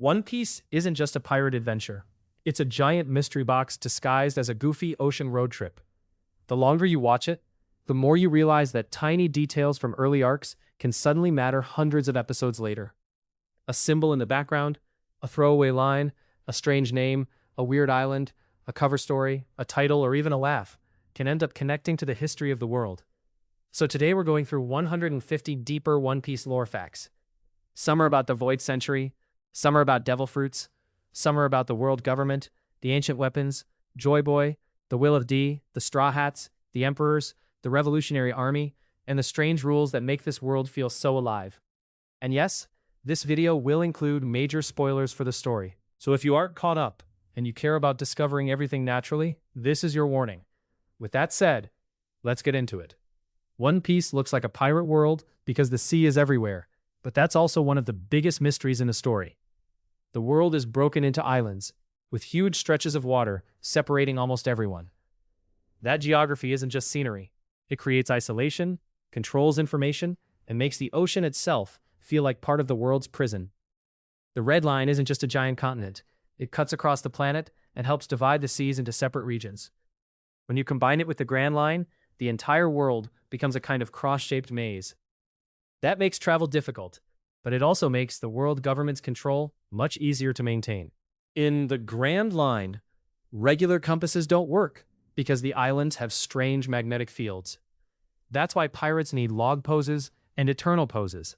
One Piece isn't just a pirate adventure. It's a giant mystery box disguised as a goofy ocean road trip. The longer you watch it, the more you realize that tiny details from early arcs can suddenly matter hundreds of episodes later. A symbol in the background, a throwaway line, a strange name, a weird island, a cover story, a title, or even a laugh can end up connecting to the history of the world. So today we're going through 150 deeper One Piece lore facts. Some are about the Void Century, some are about devil fruits, some are about the world government, the ancient weapons, Joy Boy, the Will of D, the Straw Hats, the Emperors, the Revolutionary Army, and the strange rules that make this world feel so alive. And yes, this video will include major spoilers for the story. So if you aren't caught up, and you care about discovering everything naturally, this is your warning. With that said, let's get into it. One Piece looks like a pirate world because the sea is everywhere, but that's also one of the biggest mysteries in the story. The world is broken into islands, with huge stretches of water separating almost everyone. That geography isn't just scenery. It creates isolation, controls information, and makes the ocean itself feel like part of the world's prison. The Red Line isn't just a giant continent. It cuts across the planet and helps divide the seas into separate regions. When you combine it with the Grand Line, the entire world becomes a kind of cross-shaped maze. That makes travel difficult, but it also makes the world government's control much easier to maintain. In the Grand Line, regular compasses don't work because the islands have strange magnetic fields. That's why pirates need log poses and eternal poses.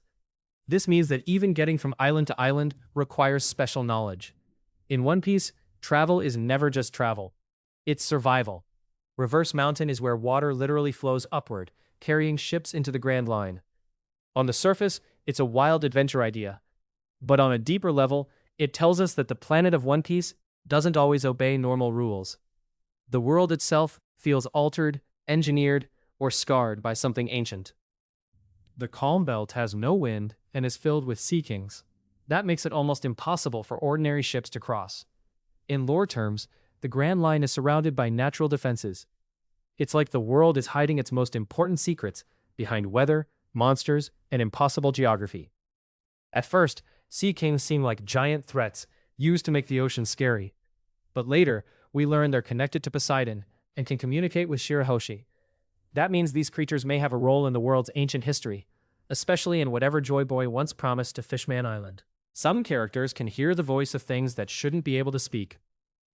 This means that even getting from island to island requires special knowledge. In One Piece, travel is never just travel. It's survival. Reverse Mountain is where water literally flows upward, carrying ships into the Grand Line. On the surface, it's a wild adventure idea. But on a deeper level, it tells us that the planet of One Piece doesn't always obey normal rules. The world itself feels altered, engineered, or scarred by something ancient. The Calm Belt has no wind and is filled with sea kings. That makes it almost impossible for ordinary ships to cross. In lore terms, the Grand Line is surrounded by natural defenses. It's like the world is hiding its most important secrets behind weather, monsters, and impossible geography. At first, sea kings seem like giant threats used to make the ocean scary. But later, we learn they're connected to Poseidon and can communicate with Shirahoshi. That means these creatures may have a role in the world's ancient history, especially in whatever Joy Boy once promised to Fishman Island. Some characters can hear the voice of things that shouldn't be able to speak,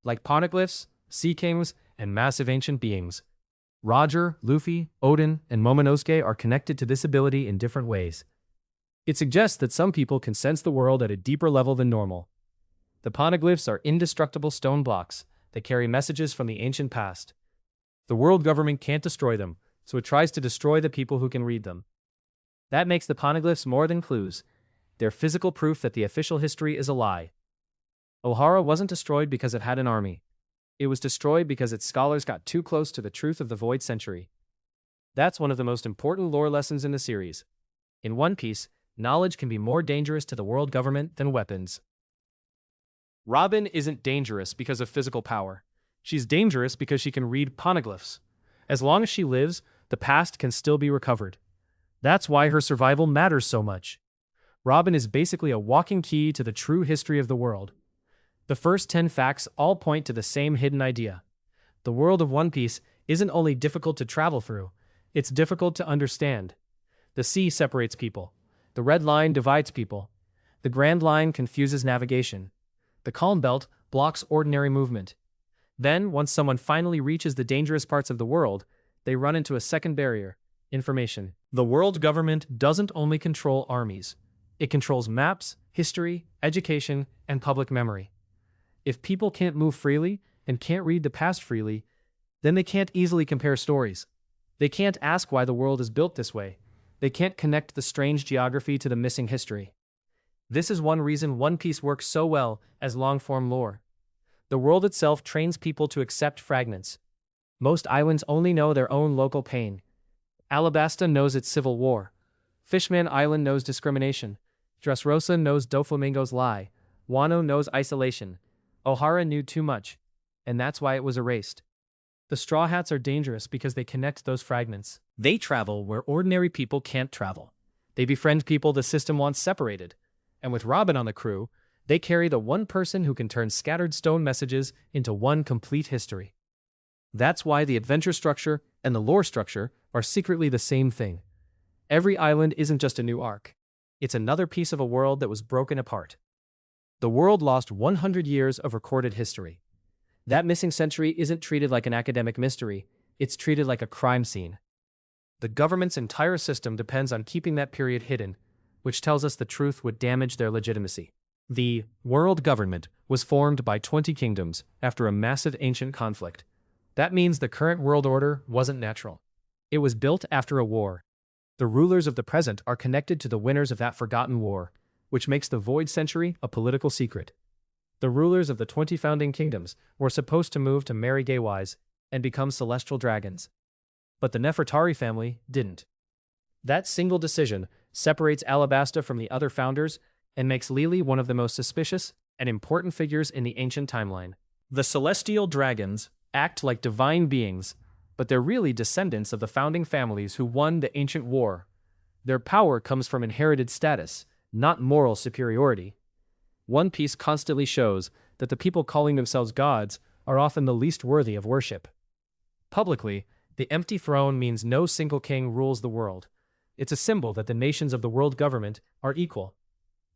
like poneglyphs, sea kings, and massive ancient beings. Roger, Luffy, Odin, and Momonosuke are connected to this ability in different ways. It suggests that some people can sense the world at a deeper level than normal. The poneglyphs are indestructible stone blocks that carry messages from the ancient past. The world government can't destroy them, so it tries to destroy the people who can read them. That makes the poneglyphs more than clues. They're physical proof that the official history is a lie. Ohara wasn't destroyed because it had an army. It was destroyed because its scholars got too close to the truth of the Void Century. That's one of the most important lore lessons in the series. In One Piece, knowledge can be more dangerous to the world government than weapons. Robin isn't dangerous because of physical power. She's dangerous because she can read poneglyphs. As long as she lives, the past can still be recovered. That's why her survival matters so much. Robin is basically a walking key to the true history of the world. The first 10 facts all point to the same hidden idea. The world of One Piece isn't only difficult to travel through, it's difficult to understand. The sea separates people. The Red Line divides people. The Grand Line confuses navigation. The Calm Belt blocks ordinary movement. Then, once someone finally reaches the dangerous parts of the world, they run into a second barrier: information. The world government doesn't only control armies. It controls maps, history, education, and public memory. If people can't move freely and can't read the past freely, then they can't easily compare stories. They can't ask why the world is built this way. They can't connect the strange geography to the missing history. This is one reason One Piece works so well as long-form lore. The world itself trains people to accept fragments. Most islands only know their own local pain. Alabasta knows its civil war. Fishman Island knows discrimination. Dressrosa knows Doflamingo's lie. Wano knows isolation. Ohara knew too much, and that's why it was erased. The Straw Hats are dangerous because they connect those fragments. They travel where ordinary people can't travel. They befriend people the system wants separated. And with Robin on the crew, They carry the one person who can turn scattered stone messages into one complete history. That's why the adventure structure and the lore structure are secretly the same thing. Every island isn't just a new arc. It's another piece of a world that was broken apart. The world lost 100 years of recorded history. That missing century isn't treated like an academic mystery, it's treated like a crime scene. The government's entire system depends on keeping that period hidden, which tells us the truth would damage their legitimacy. The world government was formed by 20 kingdoms after a massive ancient conflict. That means the current world order wasn't natural. It was built after a war. The rulers of the present are connected to the winners of that forgotten war, which makes the Void Century a political secret. The rulers of the 20 founding kingdoms were supposed to move to marry gay wives and become celestial dragons. But the Nefertari family didn't. That single decision separates Alabasta from the other founders and makes Lili one of the most suspicious and important figures in the ancient timeline. The celestial dragons act like divine beings, but they're really descendants of the founding families who won the ancient war. Their power comes from inherited status, not moral superiority. One Piece constantly shows that the people calling themselves gods are often the least worthy of worship. Publicly, the empty throne means no single king rules the world. It's a symbol that the nations of the world government are equal.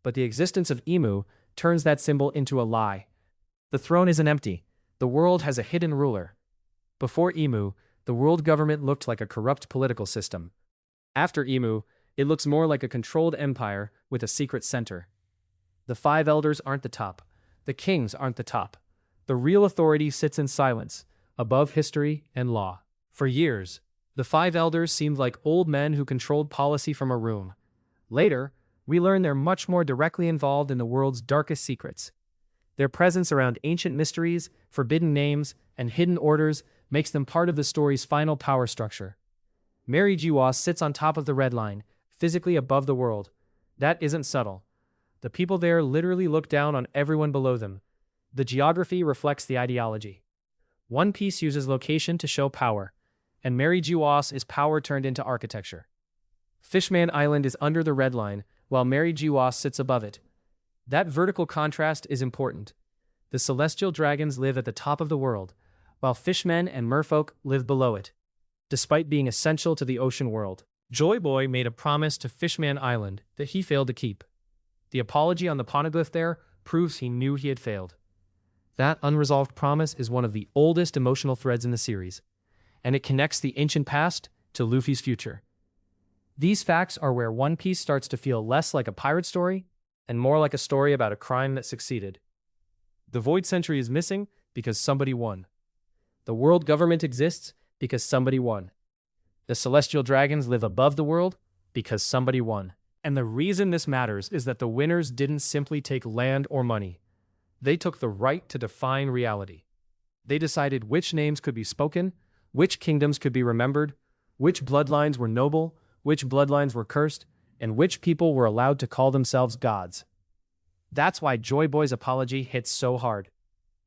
But the existence of Emu turns that symbol into a lie. The throne isn't empty. The world has a hidden ruler. Before Emu, the world government looked like a corrupt political system. After Emu, it looks more like a controlled empire with a secret center. The 5 elders aren't the top. The kings aren't the top. The real authority sits in silence, above history and law. For years, the 5 elders seemed like old men who controlled policy from a room. Later, we learn they're much more directly involved in the world's darkest secrets. Their presence around ancient mysteries, forbidden names, and hidden orders makes them part of the story's final power structure. Mary Jiwa sits on top of the red line, physically above the world. That isn't subtle. The people there literally look down on everyone below them. The geography reflects the ideology. One Piece uses location to show power, and Mary Jiwas is power turned into architecture. Fishman Island is under the red line, while Mary Jiwas sits above it. That vertical contrast is important. The celestial dragons live at the top of the world, while fishmen and merfolk live below it. Despite being essential to the ocean world, Joy Boy made a promise to Fishman Island that he failed to keep. The apology on the poneglyph there proves he knew he had failed. That unresolved promise is one of the oldest emotional threads in the series, and it connects the ancient past to Luffy's future. These facts are where One Piece starts to feel less like a pirate story and more like a story about a crime that succeeded. The Void Century is missing because somebody won. The world government exists because somebody won. The celestial dragons live above the world because somebody won. And the reason this matters is that the winners didn't simply take land or money. They took the right to define reality. They decided which names could be spoken, which kingdoms could be remembered, which bloodlines were noble, which bloodlines were cursed, and which people were allowed to call themselves gods. That's why Joy Boy's apology hits so hard.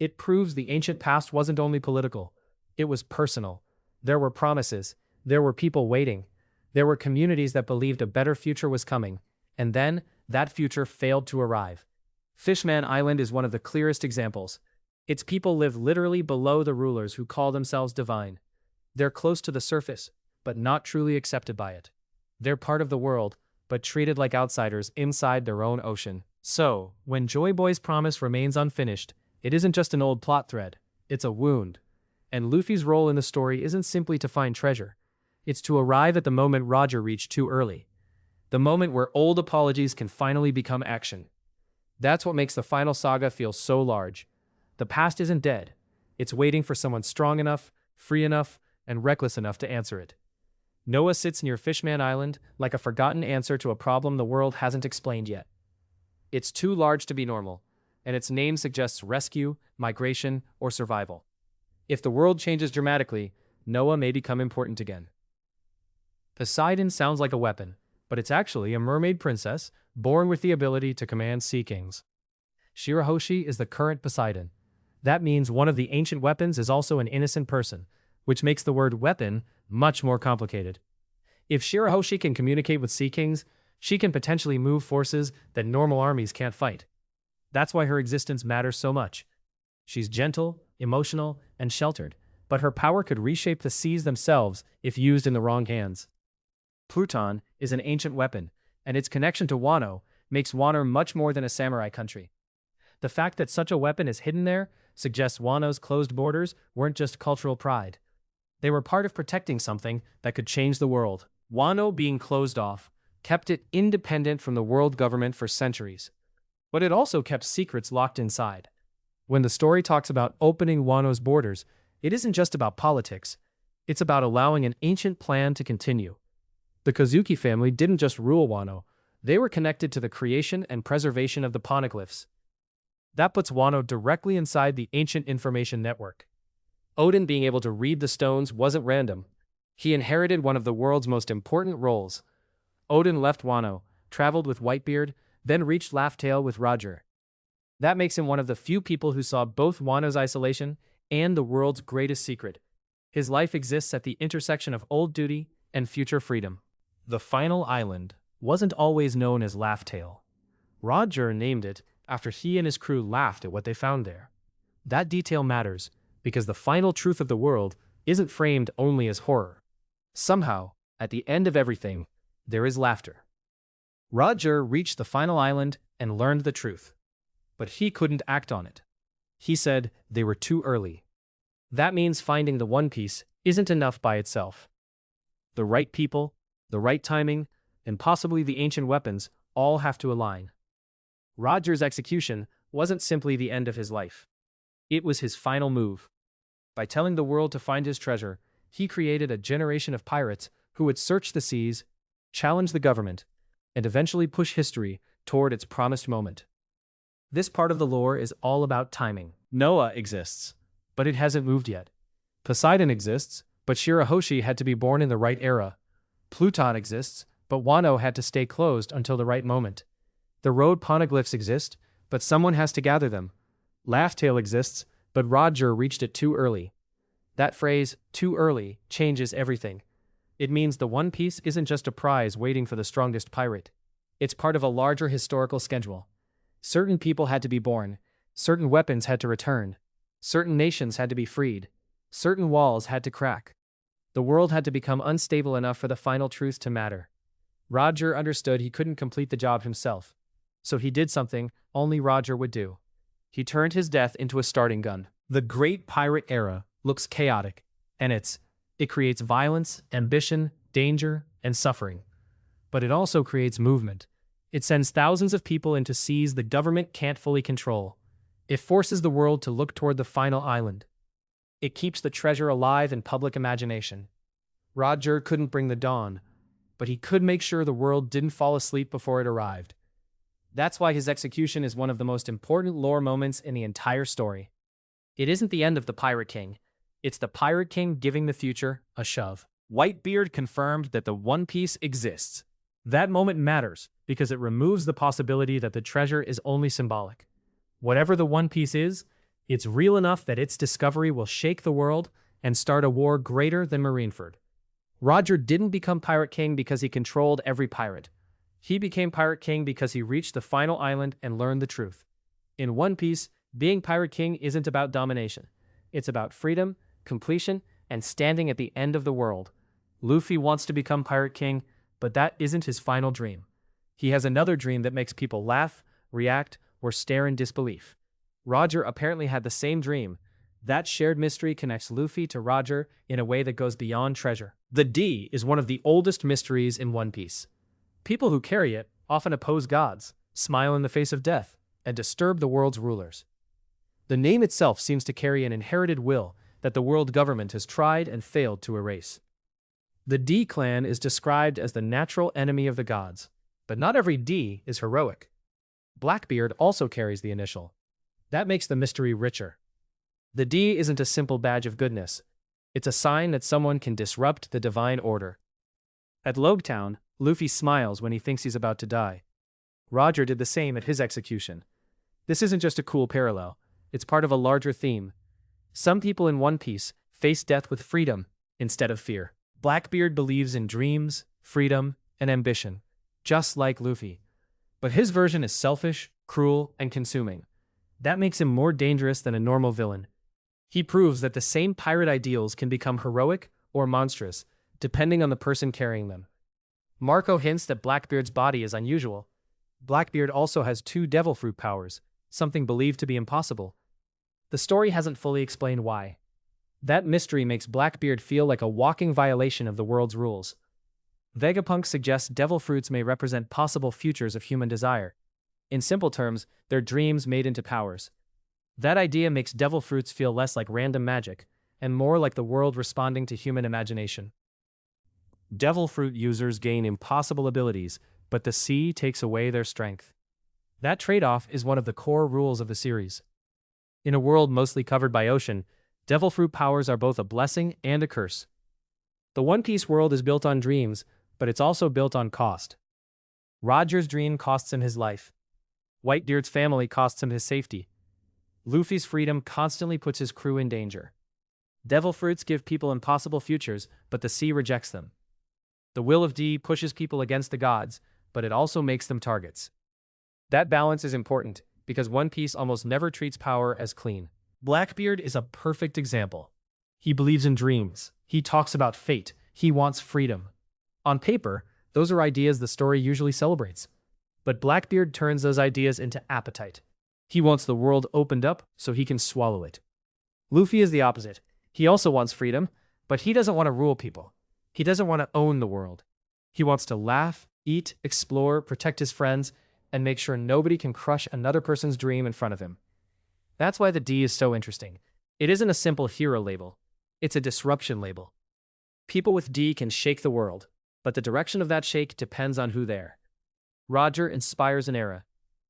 It proves the ancient past wasn't only political, it was personal. There were promises, there were people waiting, there were communities that believed a better future was coming, and then that future failed to arrive. Fishman Island is one of the clearest examples. Its people live literally below the rulers who call themselves divine. They're close to the surface, but not truly accepted by it. They're part of the world, but treated like outsiders inside their own ocean. So, when Joy Boy's promise remains unfinished, it isn't just an old plot thread, it's a wound. And Luffy's role in the story isn't simply to find treasure. It's to arrive at the moment Roger reached too early. The moment where old apologies can finally become action. That's what makes the final saga feel so large. The past isn't dead. It's waiting for someone strong enough, free enough, and reckless enough to answer it. Noah sits near Fishman Island like a forgotten answer to a problem the world hasn't explained yet. It's too large to be normal, and its name suggests rescue, migration, or survival. If the world changes dramatically, Noah may become important again. Poseidon sounds like a weapon, but it's actually a mermaid princess born with the ability to command sea kings. Shirahoshi is the current Poseidon. That means one of the ancient weapons is also an innocent person, which makes the word weapon much more complicated. If Shirahoshi can communicate with sea kings, she can potentially move forces that normal armies can't fight. That's why her existence matters so much. She's gentle, emotional, and sheltered, but her power could reshape the seas themselves if used in the wrong hands. Pluton is an ancient weapon, and its connection to Wano makes Wano much more than a samurai country. The fact that such a weapon is hidden there suggests Wano's closed borders weren't just cultural pride. They were part of protecting something that could change the world. Wano being closed off kept it independent from the world government for centuries, but it also kept secrets locked inside. When the story talks about opening Wano's borders, it isn't just about politics, it's about allowing an ancient plan to continue. The Kozuki family didn't just rule Wano, they were connected to the creation and preservation of the poneglyphs. That puts Wano directly inside the ancient information network. Odin being able to read the stones wasn't random. He inherited one of the world's most important roles. Odin left Wano, traveled with Whitebeard, then reached Laugh-Tale with Roger. That makes him one of the few people who saw both Wano's isolation and the world's greatest secret. His life exists at the intersection of old duty and future freedom. The final island wasn't always known as Laugh-Tale. Roger named it after he and his crew laughed at what they found there. That detail matters because the final truth of the world isn't framed only as horror. Somehow, at the end of everything, there is laughter. Roger reached the final island and learned the truth. But he couldn't act on it. He said they were too early. That means finding the One Piece isn't enough by itself. The right people, the right timing, and possibly the ancient weapons all have to align. Roger's execution wasn't simply the end of his life. It was his final move. By telling the world to find his treasure, he created a generation of pirates who would search the seas, challenge the government, and eventually push history toward its promised moment. This part of the lore is all about timing. Noah exists, but it hasn't moved yet. Poseidon exists, but Shirahoshi had to be born in the right era. Pluton exists, but Wano had to stay closed until the right moment. The road poneglyphs exist, but someone has to gather them. Laugh-Tale exists, but Roger reached it too early. That phrase, too early, changes everything. It means the One Piece isn't just a prize waiting for the strongest pirate. It's part of a larger historical schedule. Certain people had to be born, certain weapons had to return, certain nations had to be freed, certain walls had to crack. The world had to become unstable enough for the final truth to matter. Roger understood he couldn't complete the job himself, so he did something only Roger would do. He turned his death into a starting gun. The Great Pirate Era looks chaotic, and it creates violence, ambition, danger, and suffering. But it also creates movement. It sends thousands of people into seas the government can't fully control. It forces the world to look toward the final island. It keeps the treasure alive in public imagination. Roger couldn't bring the dawn, but he could make sure the world didn't fall asleep before it arrived. That's why his execution is one of the most important lore moments in the entire story. It isn't the end of the Pirate King. It's the Pirate King giving the future a shove. Whitebeard confirmed that the One Piece exists. That moment matters because it removes the possibility that the treasure is only symbolic. Whatever the One Piece is, it's real enough that its discovery will shake the world and start a war greater than Marineford. Roger didn't become Pirate King because he controlled every pirate. He became Pirate King because he reached the final island and learned the truth. In One Piece, being Pirate King isn't about domination. It's about freedom, completion, and standing at the end of the world. Luffy wants to become Pirate King, but that isn't his final dream. He has another dream that makes people laugh, react, or stare in disbelief. Roger apparently had the same dream. That shared mystery connects Luffy to Roger in a way that goes beyond treasure. The D is one of the oldest mysteries in One Piece. People who carry it often oppose gods, smile in the face of death, and disturb the world's rulers. The name itself seems to carry an inherited will that the world government has tried and failed to erase. The D clan is described as the natural enemy of the gods, but not every D is heroic. Blackbeard also carries the initial. That makes the mystery richer. The D isn't a simple badge of goodness. It's a sign that someone can disrupt the divine order. At Logtown, Luffy smiles when he thinks he's about to die. Roger did the same at his execution. This isn't just a cool parallel. It's part of a larger theme. Some people in One Piece face death with freedom instead of fear. Blackbeard believes in dreams, freedom, and ambition, just like Luffy. But his version is selfish, cruel, and consuming. That makes him more dangerous than a normal villain. He proves that the same pirate ideals can become heroic or monstrous, depending on the person carrying them. Marco hints that Blackbeard's body is unusual. Blackbeard also has two devil fruit powers, something believed to be impossible. The story hasn't fully explained why. That mystery makes Blackbeard feel like a walking violation of the world's rules. Vegapunk suggests devil fruits may represent possible futures of human desire. In simple terms, they're dreams made into powers. That idea makes devil fruits feel less like random magic, and more like the world responding to human imagination. Devil fruit users gain impossible abilities, but the sea takes away their strength. That trade-off is one of the core rules of the series. In a world mostly covered by ocean, devil fruit powers are both a blessing and a curse. The One Piece world is built on dreams, but it's also built on cost. Roger's dream costs him his life. Whitebeard's family costs him his safety. Luffy's freedom constantly puts his crew in danger. Devil fruits give people impossible futures, but the sea rejects them. The will of D pushes people against the gods, but it also makes them targets. That balance is important, because One Piece almost never treats power as clean. Blackbeard is a perfect example. He believes in dreams. He talks about fate. He wants freedom. On paper, those are ideas the story usually celebrates. But Blackbeard turns those ideas into appetite. He wants the world opened up so he can swallow it. Luffy is the opposite. He also wants freedom, but he doesn't want to rule people. He doesn't want to own the world. He wants to laugh, eat, explore, protect his friends, and make sure nobody can crush another person's dream in front of him. That's why the D is so interesting. It isn't a simple hero label. It's a disruption label. People with D can shake the world, but the direction of that shake depends on who they're. Roger inspires an era.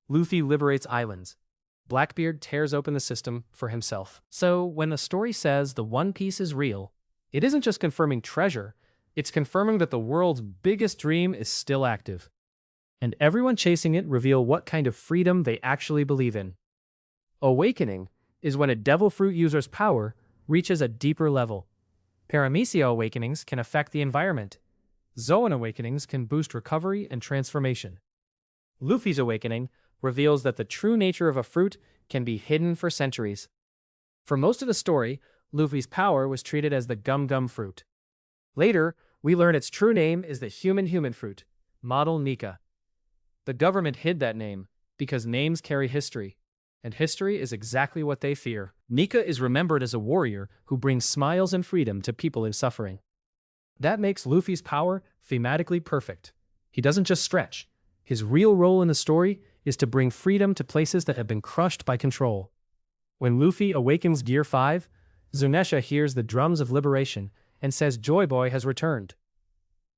Luffy liberates islands. Blackbeard tears open the system for himself. So, when a story says the One Piece is real, it isn't just confirming treasure, it's confirming that the world's biggest dream is still active. And everyone chasing it reveal what kind of freedom they actually believe in. Awakening is when a devil fruit user's power reaches a deeper level. Paramecia awakenings can affect the environment. Zoan awakenings can boost recovery and transformation. Luffy's awakening reveals that the true nature of a fruit can be hidden for centuries. For most of the story, Luffy's power was treated as the Gum Gum fruit. Later, we learn its true name is the human fruit, Model Nika. The government hid that name because names carry history, and history is exactly what they fear. Nika is remembered as a warrior who brings smiles and freedom to people in suffering. That makes Luffy's power thematically perfect. He doesn't just stretch. His real role in the story is to bring freedom to places that have been crushed by control. When Luffy awakens Gear 5, Zunisha hears the drums of liberation and says Joy Boy has returned.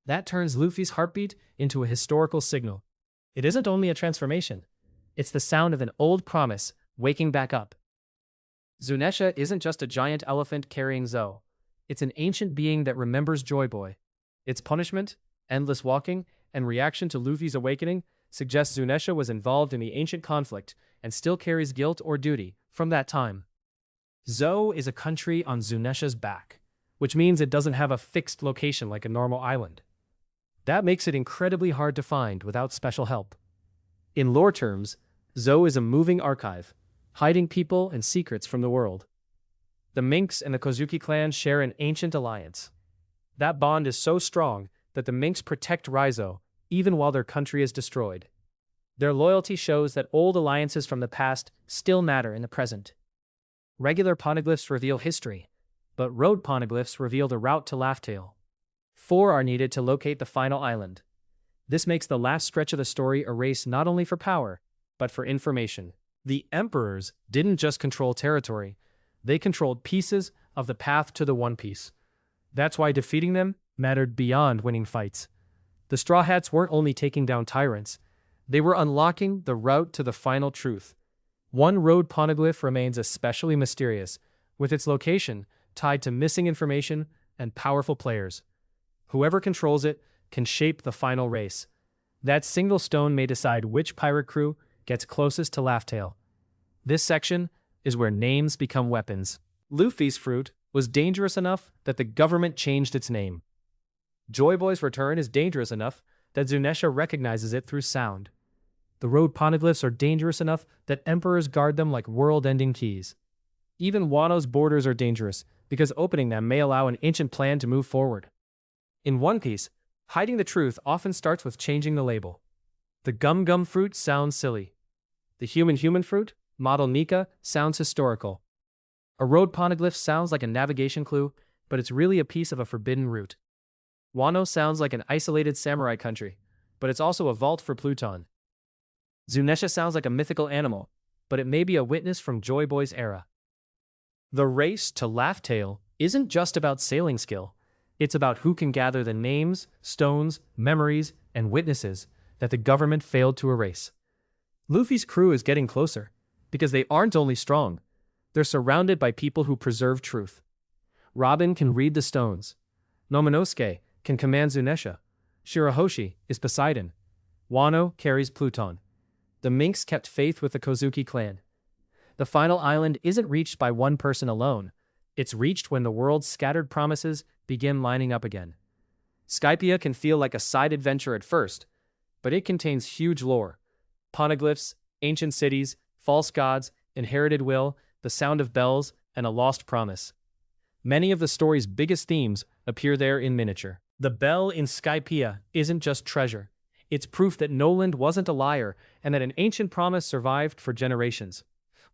That turns Luffy's heartbeat into a historical signal. It isn't only a transformation. It's the sound of an old promise waking back up. Zunisha isn't just a giant elephant carrying Zo. It's an ancient being that remembers Joy Boy. Its punishment, endless walking, and reaction to Luffy's awakening suggests Zunisha was involved in the ancient conflict and still carries guilt or duty from that time. Zo is a country on Zunisha's back, which means it doesn't have a fixed location like a normal island. That makes it incredibly hard to find without special help. In lore terms, Zo is a moving archive, hiding people and secrets from the world. The Minks and the Kozuki clan share an ancient alliance. That bond is so strong that the Minks protect Raizo even while their country is destroyed. Their loyalty shows that old alliances from the past still matter in the present. Regular poneglyphs reveal history, but road poneglyphs reveal the route to Laugh-Tale. 4 are needed to locate the final island. This makes the last stretch of the story a race not only for power, but for information. The Emperors didn't just control territory, they controlled pieces of the path to the One Piece. That's why defeating them mattered beyond winning fights. The Straw Hats weren't only taking down tyrants, they were unlocking the route to the final truth. One road poneglyph remains especially mysterious, with its location tied to missing information and powerful players. Whoever controls it can shape the final race. That single stone may decide which pirate crew gets closest to Laugh-Tale. This section is where names become weapons. Luffy's fruit was dangerous enough that the government changed its name. Joy Boy's return is dangerous enough that Zunisha recognizes it through sound. The road poneglyphs are dangerous enough that emperors guard them like world-ending keys. Even Wano's borders are dangerous, because opening them may allow an ancient plan to move forward. In One Piece, hiding the truth often starts with changing the label. The gum-gum fruit sounds silly. The human-human fruit, model Nika, sounds historical. A road poneglyph sounds like a navigation clue, but it's really a piece of a forbidden route. Wano sounds like an isolated samurai country, but it's also a vault for Pluton. Zunesha sounds like a mythical animal, but it may be a witness from Joy Boy's era. The race to Laugh Tale isn't just about sailing skill. It's about who can gather the names, stones, memories, and witnesses that the government failed to erase. Luffy's crew is getting closer, because they aren't only strong, they're surrounded by people who preserve truth. Robin can read the stones. Momonosuke can command Zunesha. Shirahoshi is Poseidon. Wano carries Pluton. The Minks kept faith with the Kozuki clan. The final island isn't reached by one person alone. It's reached when the world's scattered promises begin lining up again. Skypiea can feel like a side adventure at first, but it contains huge lore. Poneglyphs, ancient cities, false gods, inherited will, the sound of bells, and a lost promise. Many of the story's biggest themes appear there in miniature. The bell in Skypiea isn't just treasure. It's proof that Noland wasn't a liar and that an ancient promise survived for generations.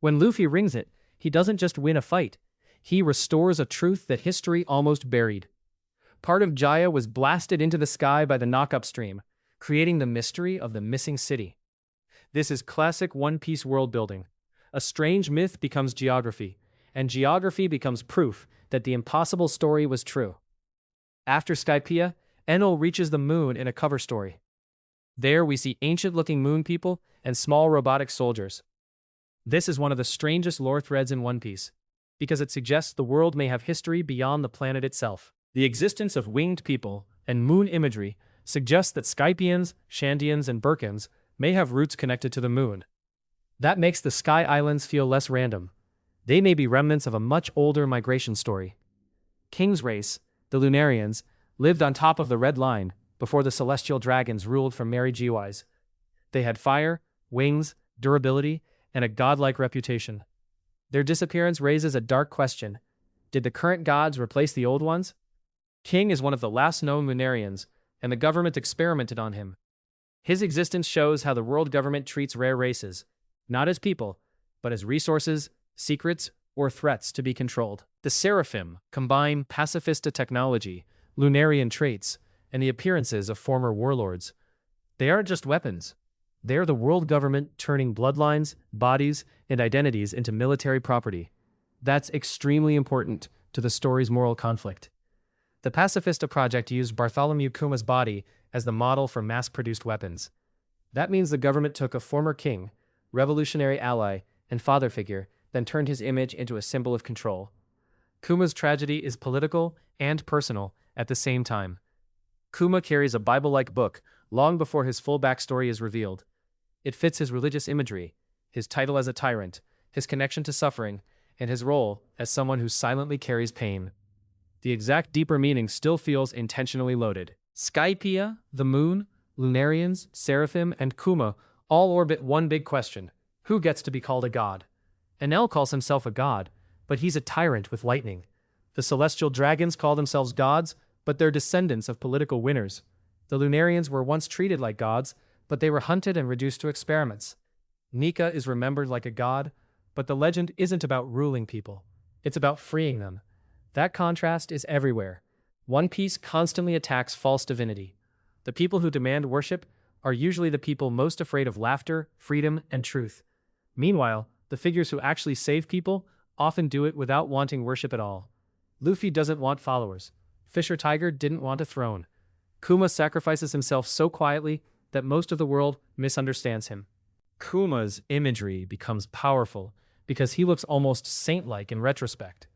When Luffy rings it, he doesn't just win a fight. He restores a truth that history almost buried. Part of Jaya was blasted into the sky by the knock-up stream, creating the mystery of the missing city. This is classic One Piece world building. A strange myth becomes geography, and geography becomes proof that the impossible story was true. After Skypiea, Enel reaches the moon in a cover story. There we see ancient-looking moon people and small robotic soldiers. This is one of the strangest lore threads in One Piece, because it suggests the world may have history beyond the planet itself. The existence of winged people and moon imagery suggests that Skypians, Shandians, and Birkins may have roots connected to the moon. That makes the Sky Islands feel less random. They may be remnants of a much older migration story. King's race, the Lunarians, lived on top of the Red Line before the Celestial Dragons ruled from Mary Giwise. They had fire, wings, durability, and a godlike reputation. Their disappearance raises a dark question. Did the current gods replace the old ones? King is one of the last known Lunarians, and the government experimented on him. His existence shows how the world government treats rare races, not as people, but as resources, secrets, or threats to be controlled. The Seraphim combine pacifista technology, Lunarian traits, and the appearances of former warlords. They aren't just weapons. They're the world government turning bloodlines, bodies, and identities into military property. That's extremely important to the story's moral conflict. The Pacifista Project used Bartholomew Kuma's body as the model for mass-produced weapons. That means the government took a former king, revolutionary ally, and father figure, then turned his image into a symbol of control. Kuma's tragedy is political and personal at the same time. Kuma carries a Bible-like book long before his full backstory is revealed. It fits his religious imagery, his title as a tyrant, his connection to suffering, and his role as someone who silently carries pain. The exact deeper meaning still feels intentionally loaded. Skypiea, the moon, Lunarians, Seraphim, and Kuma all orbit one big question: who gets to be called a god? Enel calls himself a god, but he's a tyrant with lightning. The Celestial Dragons call themselves gods, but they're descendants of political winners. The Lunarians were once treated like gods, but they were hunted and reduced to experiments. Nika is remembered like a god, but the legend isn't about ruling people. It's about freeing them. That contrast is everywhere. One Piece constantly attacks false divinity. The people who demand worship are usually the people most afraid of laughter, freedom, and truth. Meanwhile, the figures who actually save people often do it without wanting worship at all. Luffy doesn't want followers. Fisher Tiger didn't want a throne. Kuma sacrifices himself so quietly that most of the world misunderstands him. Kuma's imagery becomes powerful because he looks almost saint-like in retrospect.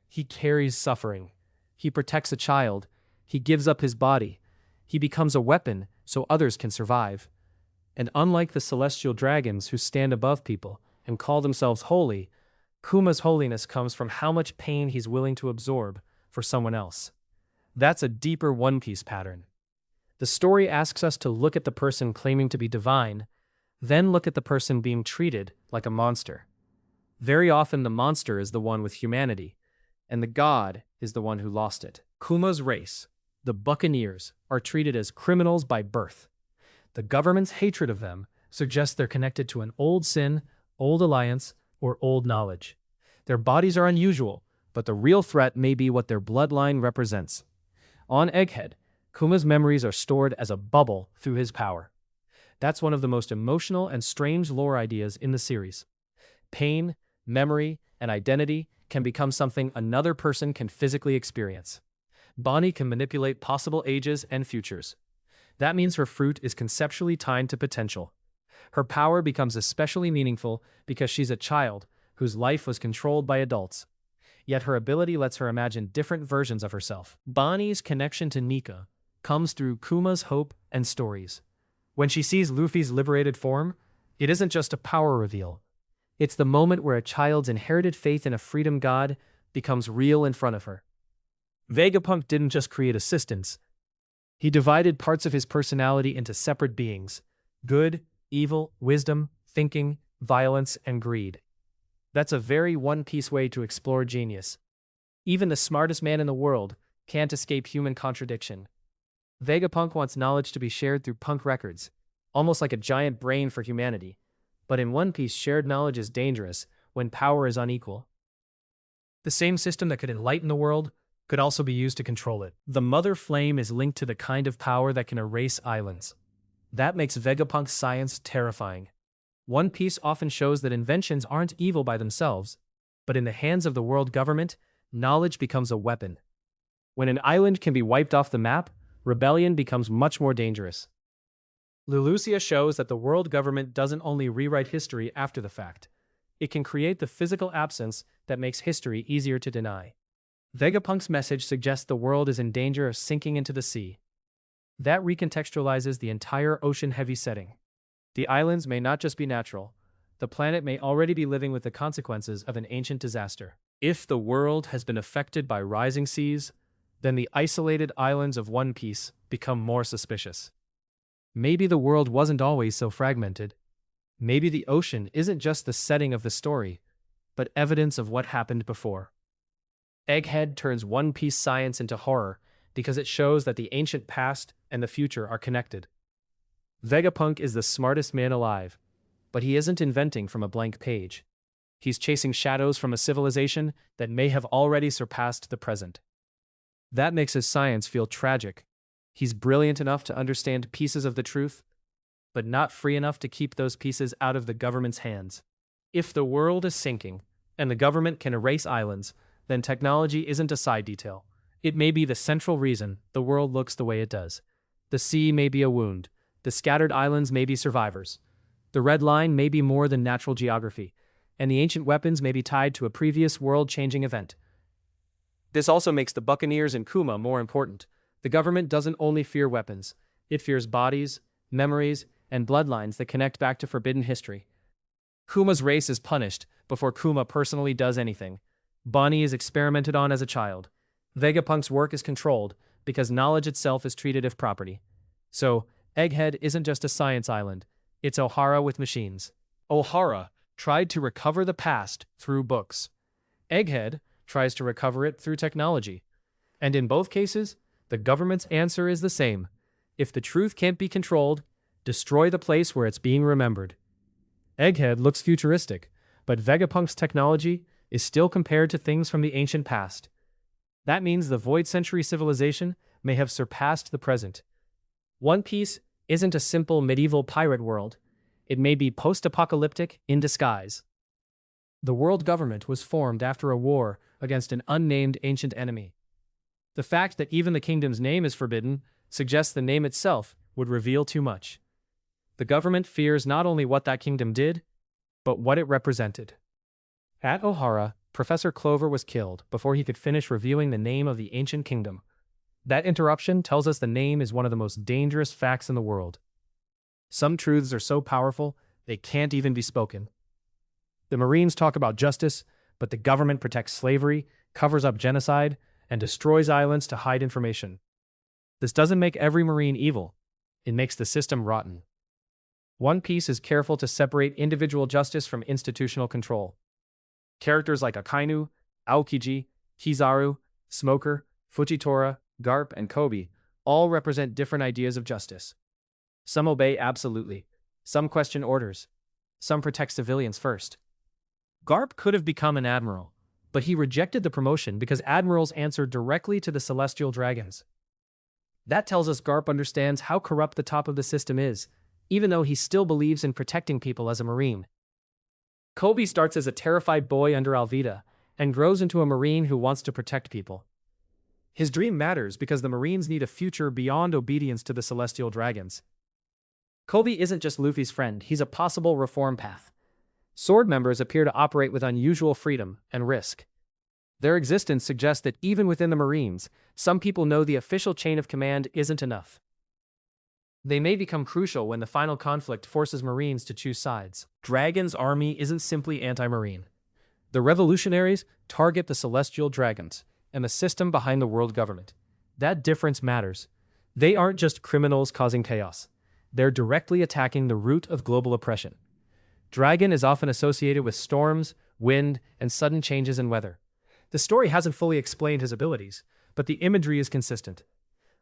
He carries suffering. He protects a child. He gives up his body. He becomes a weapon so others can survive. And unlike the Celestial Dragons who stand above people and call themselves holy, Kuma's holiness comes from how much pain he's willing to absorb for someone else. That's a deeper One Piece pattern. The story asks us to look at the person claiming to be divine, Then look at the person being treated like a monster. Very often the monster is the one with humanity, and the god is the one who lost it. Kuma's race, the Buccaneers, are treated as criminals by birth. The government's hatred of them suggests they're connected to an old sin, old alliance, or old knowledge. Their bodies are unusual, but the real threat may be what their bloodline represents. On Egghead, Kuma's memories are stored as a bubble through his power. That's one of the most emotional and strange lore ideas in the series. Pain, memory, and identity can become something another person can physically experience. Bonnie can manipulate possible ages and futures. That means her fruit is conceptually tied to potential. Her power becomes especially meaningful because she's a child whose life was controlled by adults. Yet her ability lets her imagine different versions of herself. Bonnie's connection to Nika comes through Kuma's hope and stories. When she sees Luffy's liberated form, it isn't just a power reveal. It's the moment where a child's inherited faith in a freedom god becomes real in front of her. Vegapunk didn't just create assistants. He divided parts of his personality into separate beings: good, evil, wisdom, thinking, violence, and greed. That's a very One Piece way to explore genius. Even the smartest man in the world can't escape human contradiction. Vegapunk wants knowledge to be shared through punk records, almost like a giant brain for humanity. But in One Piece, shared knowledge is dangerous when power is unequal. The same system that could enlighten the world could also be used to control it. The Mother Flame is linked to the kind of power that can erase islands. That makes Vegapunk's science terrifying. One Piece often shows that inventions aren't evil by themselves, but in the hands of the world government, knowledge becomes a weapon. When an island can be wiped off the map, rebellion becomes much more dangerous. Leloucia shows that the world government doesn't only rewrite history after the fact. It can create the physical absence that makes history easier to deny. Vegapunk's message suggests the world is in danger of sinking into the sea. That recontextualizes the entire ocean-heavy setting. The islands may not just be natural. The planet may already be living with the consequences of an ancient disaster. If the world has been affected by rising seas, then the isolated islands of One Piece become more suspicious. Maybe the world wasn't always so fragmented. Maybe the ocean isn't just the setting of the story, but evidence of what happened before. Egghead turns One Piece science into horror because it shows that the ancient past and the future are connected. Vegapunk is the smartest man alive, but he isn't inventing from a blank page. He's chasing shadows from a civilization that may have already surpassed the present. That makes his science feel tragic. He's brilliant enough to understand pieces of the truth, but not free enough to keep those pieces out of the government's hands. If the world is sinking, and the government can erase islands, then technology isn't a side detail. It may be the central reason the world looks the way it does. The sea may be a wound. The scattered islands may be survivors. The red line may be more than natural geography, and the ancient weapons may be tied to a previous world-changing event. This also makes the Buccaneers and Kuma more important. The government doesn't only fear weapons. It fears bodies, memories, and bloodlines that connect back to forbidden history. Kuma's race is punished before Kuma personally does anything. Bonnie is experimented on as a child. Vegapunk's work is controlled because knowledge itself is treated as property. So, Egghead isn't just a science island. It's Ohara with machines. Ohara tried to recover the past through books. Egghead tries to recover it through technology. And in both cases, the government's answer is the same. If the truth can't be controlled, destroy the place where it's being remembered. Egghead looks futuristic, but Vegapunk's technology is still compared to things from the ancient past. That means the Void Century civilization may have surpassed the present. One Piece isn't a simple medieval pirate world. It may be post-apocalyptic in disguise. The world government was formed after a war against an unnamed ancient enemy. The fact that even the kingdom's name is forbidden suggests the name itself would reveal too much. The government fears not only what that kingdom did, but what it represented. At Ohara, Professor Clover was killed before he could finish reviewing the name of the ancient kingdom. That interruption tells us the name is one of the most dangerous facts in the world. Some truths are so powerful, they can't even be spoken. The Marines talk about justice, but the government protects slavery, covers up genocide, and destroys islands to hide information. This doesn't make every Marine evil. It makes the system rotten. One Piece is careful to separate individual justice from institutional control. Characters like Akainu, Aokiji, Kizaru, Smoker, Fujitora, Garp, and Kobe all represent different ideas of justice. Some obey absolutely, some question orders, some protect civilians first. Garp could have become an admiral, but he rejected the promotion because admirals answer directly to the celestial dragons. That tells us Garp understands how corrupt the top of the system is, even though he still believes in protecting people as a marine. Kobe starts as a terrified boy under Alvida and grows into a marine who wants to protect people. His dream matters because the marines need a future beyond obedience to the celestial dragons. Kobe isn't just Luffy's friend, he's a possible reform path. Sword members appear to operate with unusual freedom and risk. Their existence suggests that even within the Marines, some people know the official chain of command isn't enough. They may become crucial when the final conflict forces Marines to choose sides. Dragon's army isn't simply anti-Marine. The revolutionaries target the celestial dragons and the system behind the world government. That difference matters. They aren't just criminals causing chaos. They're directly attacking the root of global oppression. Dragon is often associated with storms, wind, and sudden changes in weather. The story hasn't fully explained his abilities, but the imagery is consistent.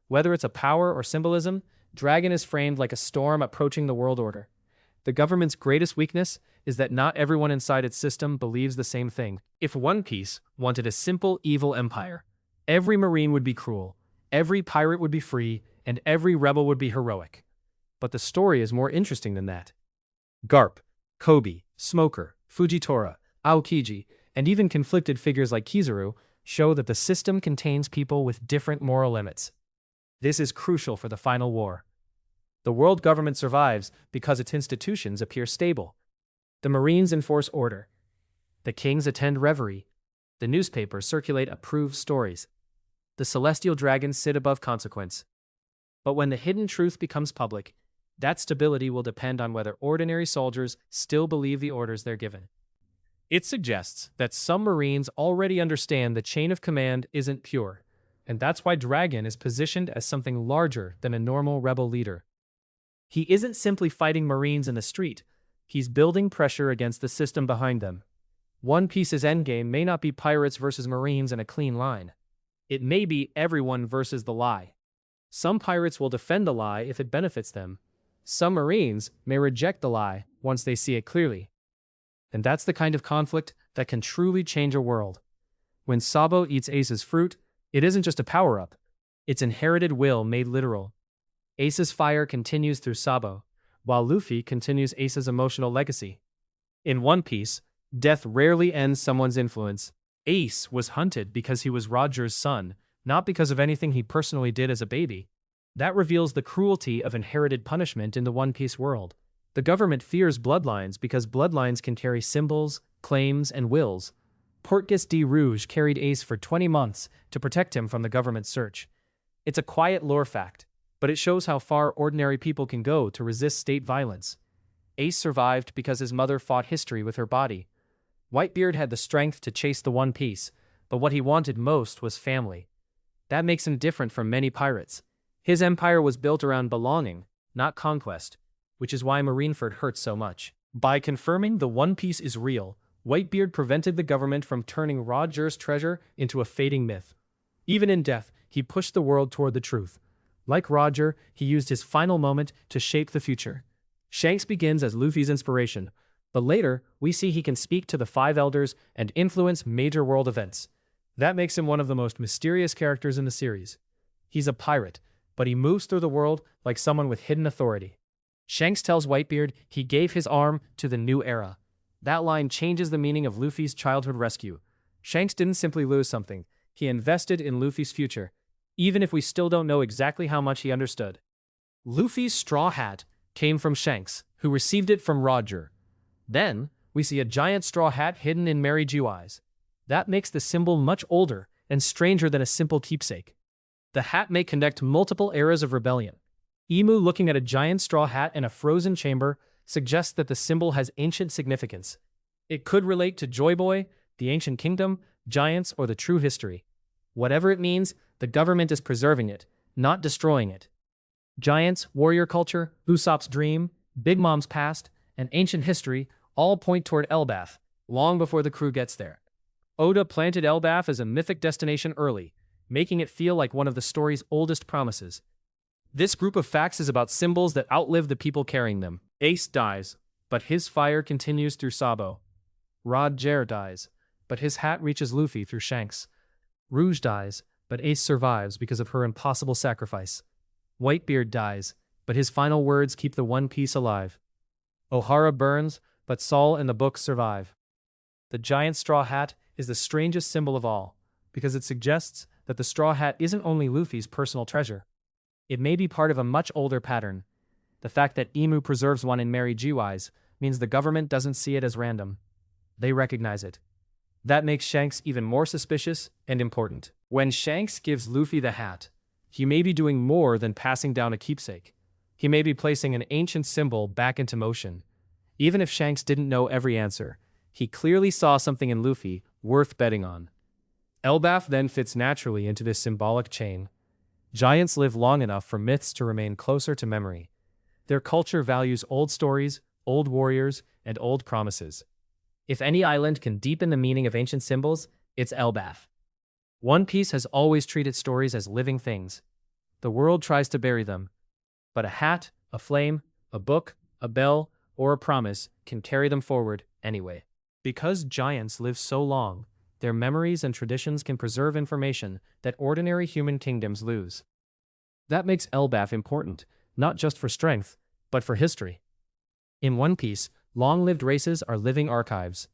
Whether it's a power or symbolism, Dragon is framed like a storm approaching the world order. The government's greatest weakness is that not everyone inside its system believes the same thing. If One Piece wanted a simple evil empire, every marine would be cruel, every pirate would be free, and every rebel would be heroic. But the story is more interesting than that. Garp, Kobe, Smoker, Fujitora, Aokiji, and even conflicted figures like Kizaru show that the system contains people with different moral limits. This is crucial for the final war. The world government survives because its institutions appear stable. The Marines enforce order. The kings attend reverie. The newspapers circulate approved stories. The celestial dragons sit above consequence. But when the hidden truth becomes public, that stability will depend on whether ordinary soldiers still believe the orders they're given. It suggests that some Marines already understand the chain of command isn't pure, and that's why Dragon is positioned as something larger than a normal rebel leader. He isn't simply fighting Marines in the street, he's building pressure against the system behind them. One Piece's endgame may not be pirates versus Marines in a clean line. It may be everyone versus the lie. Some pirates will defend the lie if it benefits them. Some Marines may reject the lie once they see it clearly. And that's the kind of conflict that can truly change a world. When Sabo eats Ace's fruit, it isn't just a power-up. It's inherited will made literal. Ace's fire continues through Sabo, while Luffy continues Ace's emotional legacy. In One Piece, death rarely ends someone's influence. Ace was hunted because he was Roger's son, not because of anything he personally did as a baby. That reveals the cruelty of inherited punishment in the One Piece world. The government fears bloodlines because bloodlines can carry symbols, claims, and wills. Portgas D. Rouge carried Ace for 20 months to protect him from the government search. It's a quiet lore fact, but it shows how far ordinary people can go to resist state violence. Ace survived because his mother fought history with her body. Whitebeard had the strength to chase the One Piece, but what he wanted most was family. That makes him different from many pirates. His empire was built around belonging, not conquest, which is why Marineford hurts so much. By confirming the One Piece is real, Whitebeard prevented the government from turning Roger's treasure into a fading myth. Even in death, he pushed the world toward the truth. Like Roger, he used his final moment to shape the future. Shanks begins as Luffy's inspiration, but later, we see he can speak to the Five Elders and influence major world events. That makes him one of the most mysterious characters in the series. He's a pirate, but he moves through the world like someone with hidden authority. Shanks tells Whitebeard he gave his arm to the new era. That line changes the meaning of Luffy's childhood rescue. Shanks didn't simply lose something, he invested in Luffy's future, even if we still don't know exactly how much he understood. Luffy's straw hat came from Shanks, who received it from Roger. Then, we see a giant straw hat hidden in Mary Jiwai's. That makes the symbol much older and stranger than a simple keepsake. The hat may connect multiple eras of rebellion. Emu looking at a giant straw hat in a frozen chamber suggests that the symbol has ancient significance. It could relate to Joy Boy, the ancient kingdom, giants, or the true history. Whatever it means, the government is preserving it, not destroying it. Giants, warrior culture, Usopp's dream, Big Mom's past, and ancient history all point toward Elbath, long before the crew gets there. Oda planted Elbath as a mythic destination early, making it feel like one of the story's oldest promises. This group of facts is about symbols that outlive the people carrying them. Ace dies, but his fire continues through Sabo. Roger dies, but his hat reaches Luffy through Shanks. Rouge dies, but Ace survives because of her impossible sacrifice. Whitebeard dies, but his final words keep the One Piece alive. O'Hara burns, but Saul and the book survive. The giant straw hat is the strangest symbol of all, because it suggests that the straw hat isn't only Luffy's personal treasure. It may be part of a much older pattern. The fact that Emu preserves one in Mary G.Y's means the government doesn't see it as random. They recognize it. That makes Shanks even more suspicious and important. When Shanks gives Luffy the hat, he may be doing more than passing down a keepsake. He may be placing an ancient symbol back into motion. Even if Shanks didn't know every answer, he clearly saw something in Luffy worth betting on. Elbath then fits naturally into this symbolic chain. Giants live long enough for myths to remain closer to memory. Their culture values old stories, old warriors, and old promises. If any island can deepen the meaning of ancient symbols, it's Elbath. One Piece has always treated stories as living things. The world tries to bury them, but a hat, a flame, a book, a bell, or a promise can carry them forward anyway. Because giants live so long, their memories and traditions can preserve information that ordinary human kingdoms lose. That makes Elbath important, not just for strength, but for history. In One Piece, long-lived races are living archives.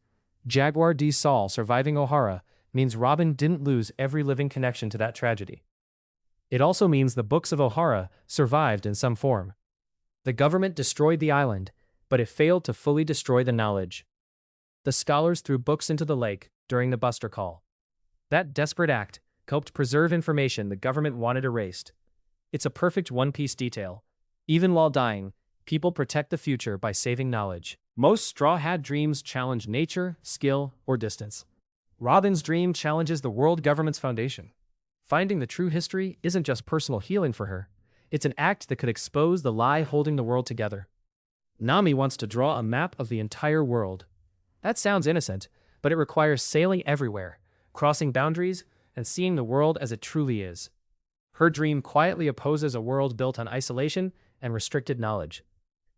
Jaguar D. Saul surviving O'Hara means Robin didn't lose every living connection to that tragedy. It also means the books of O'Hara survived in some form. The government destroyed the island, but it failed to fully destroy the knowledge. The scholars threw books into the lake during the Buster Call. That desperate act helped preserve information the government wanted erased. It's a perfect One Piece detail. Even while dying, people protect the future by saving knowledge. Most Straw Hat dreams challenge nature, skill, or distance. Robin's dream challenges the world government's foundation. Finding the true history isn't just personal healing for her. It's an act that could expose the lie holding the world together. Nami wants to draw a map of the entire world. That sounds innocent, but it requires sailing everywhere, crossing boundaries, and seeing the world as it truly is. Her dream quietly opposes a world built on isolation and restricted knowledge.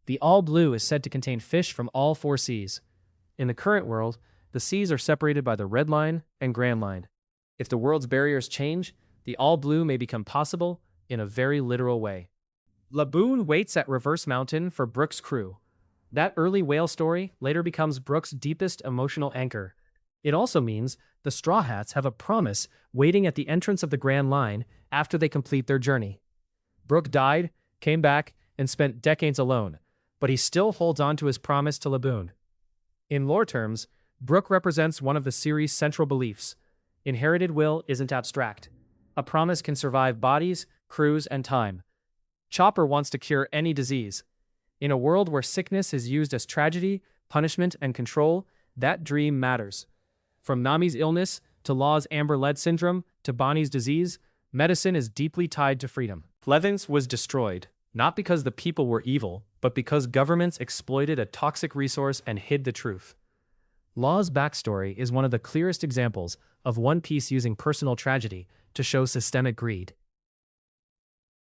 The All Blue is said to contain fish from all four seas. In the current world, the seas are separated by the Red Line and Grand Line. If the world's barriers change, the All Blue may become possible in a very literal way. Laboon waits at Reverse Mountain for Brook's crew. That early whale story later becomes Brook's deepest emotional anchor. It also means the Straw Hats have a promise waiting at the entrance of the Grand Line after they complete their journey. Brook died, came back, and spent decades alone, but he still holds on to his promise to Laboon. In lore terms, Brook represents one of the series' central beliefs. Inherited will isn't abstract. A promise can survive bodies, crews, and time. Chopper wants to cure any disease. In a world where sickness is used as tragedy, punishment, and control, that dream matters. From Nami's illness, to Law's Amber Lead Syndrome, to Bonnie's disease, medicine is deeply tied to freedom. Flevens was destroyed, not because the people were evil, but because governments exploited a toxic resource and hid the truth. Law's backstory is one of the clearest examples of One Piece using personal tragedy to show systemic greed.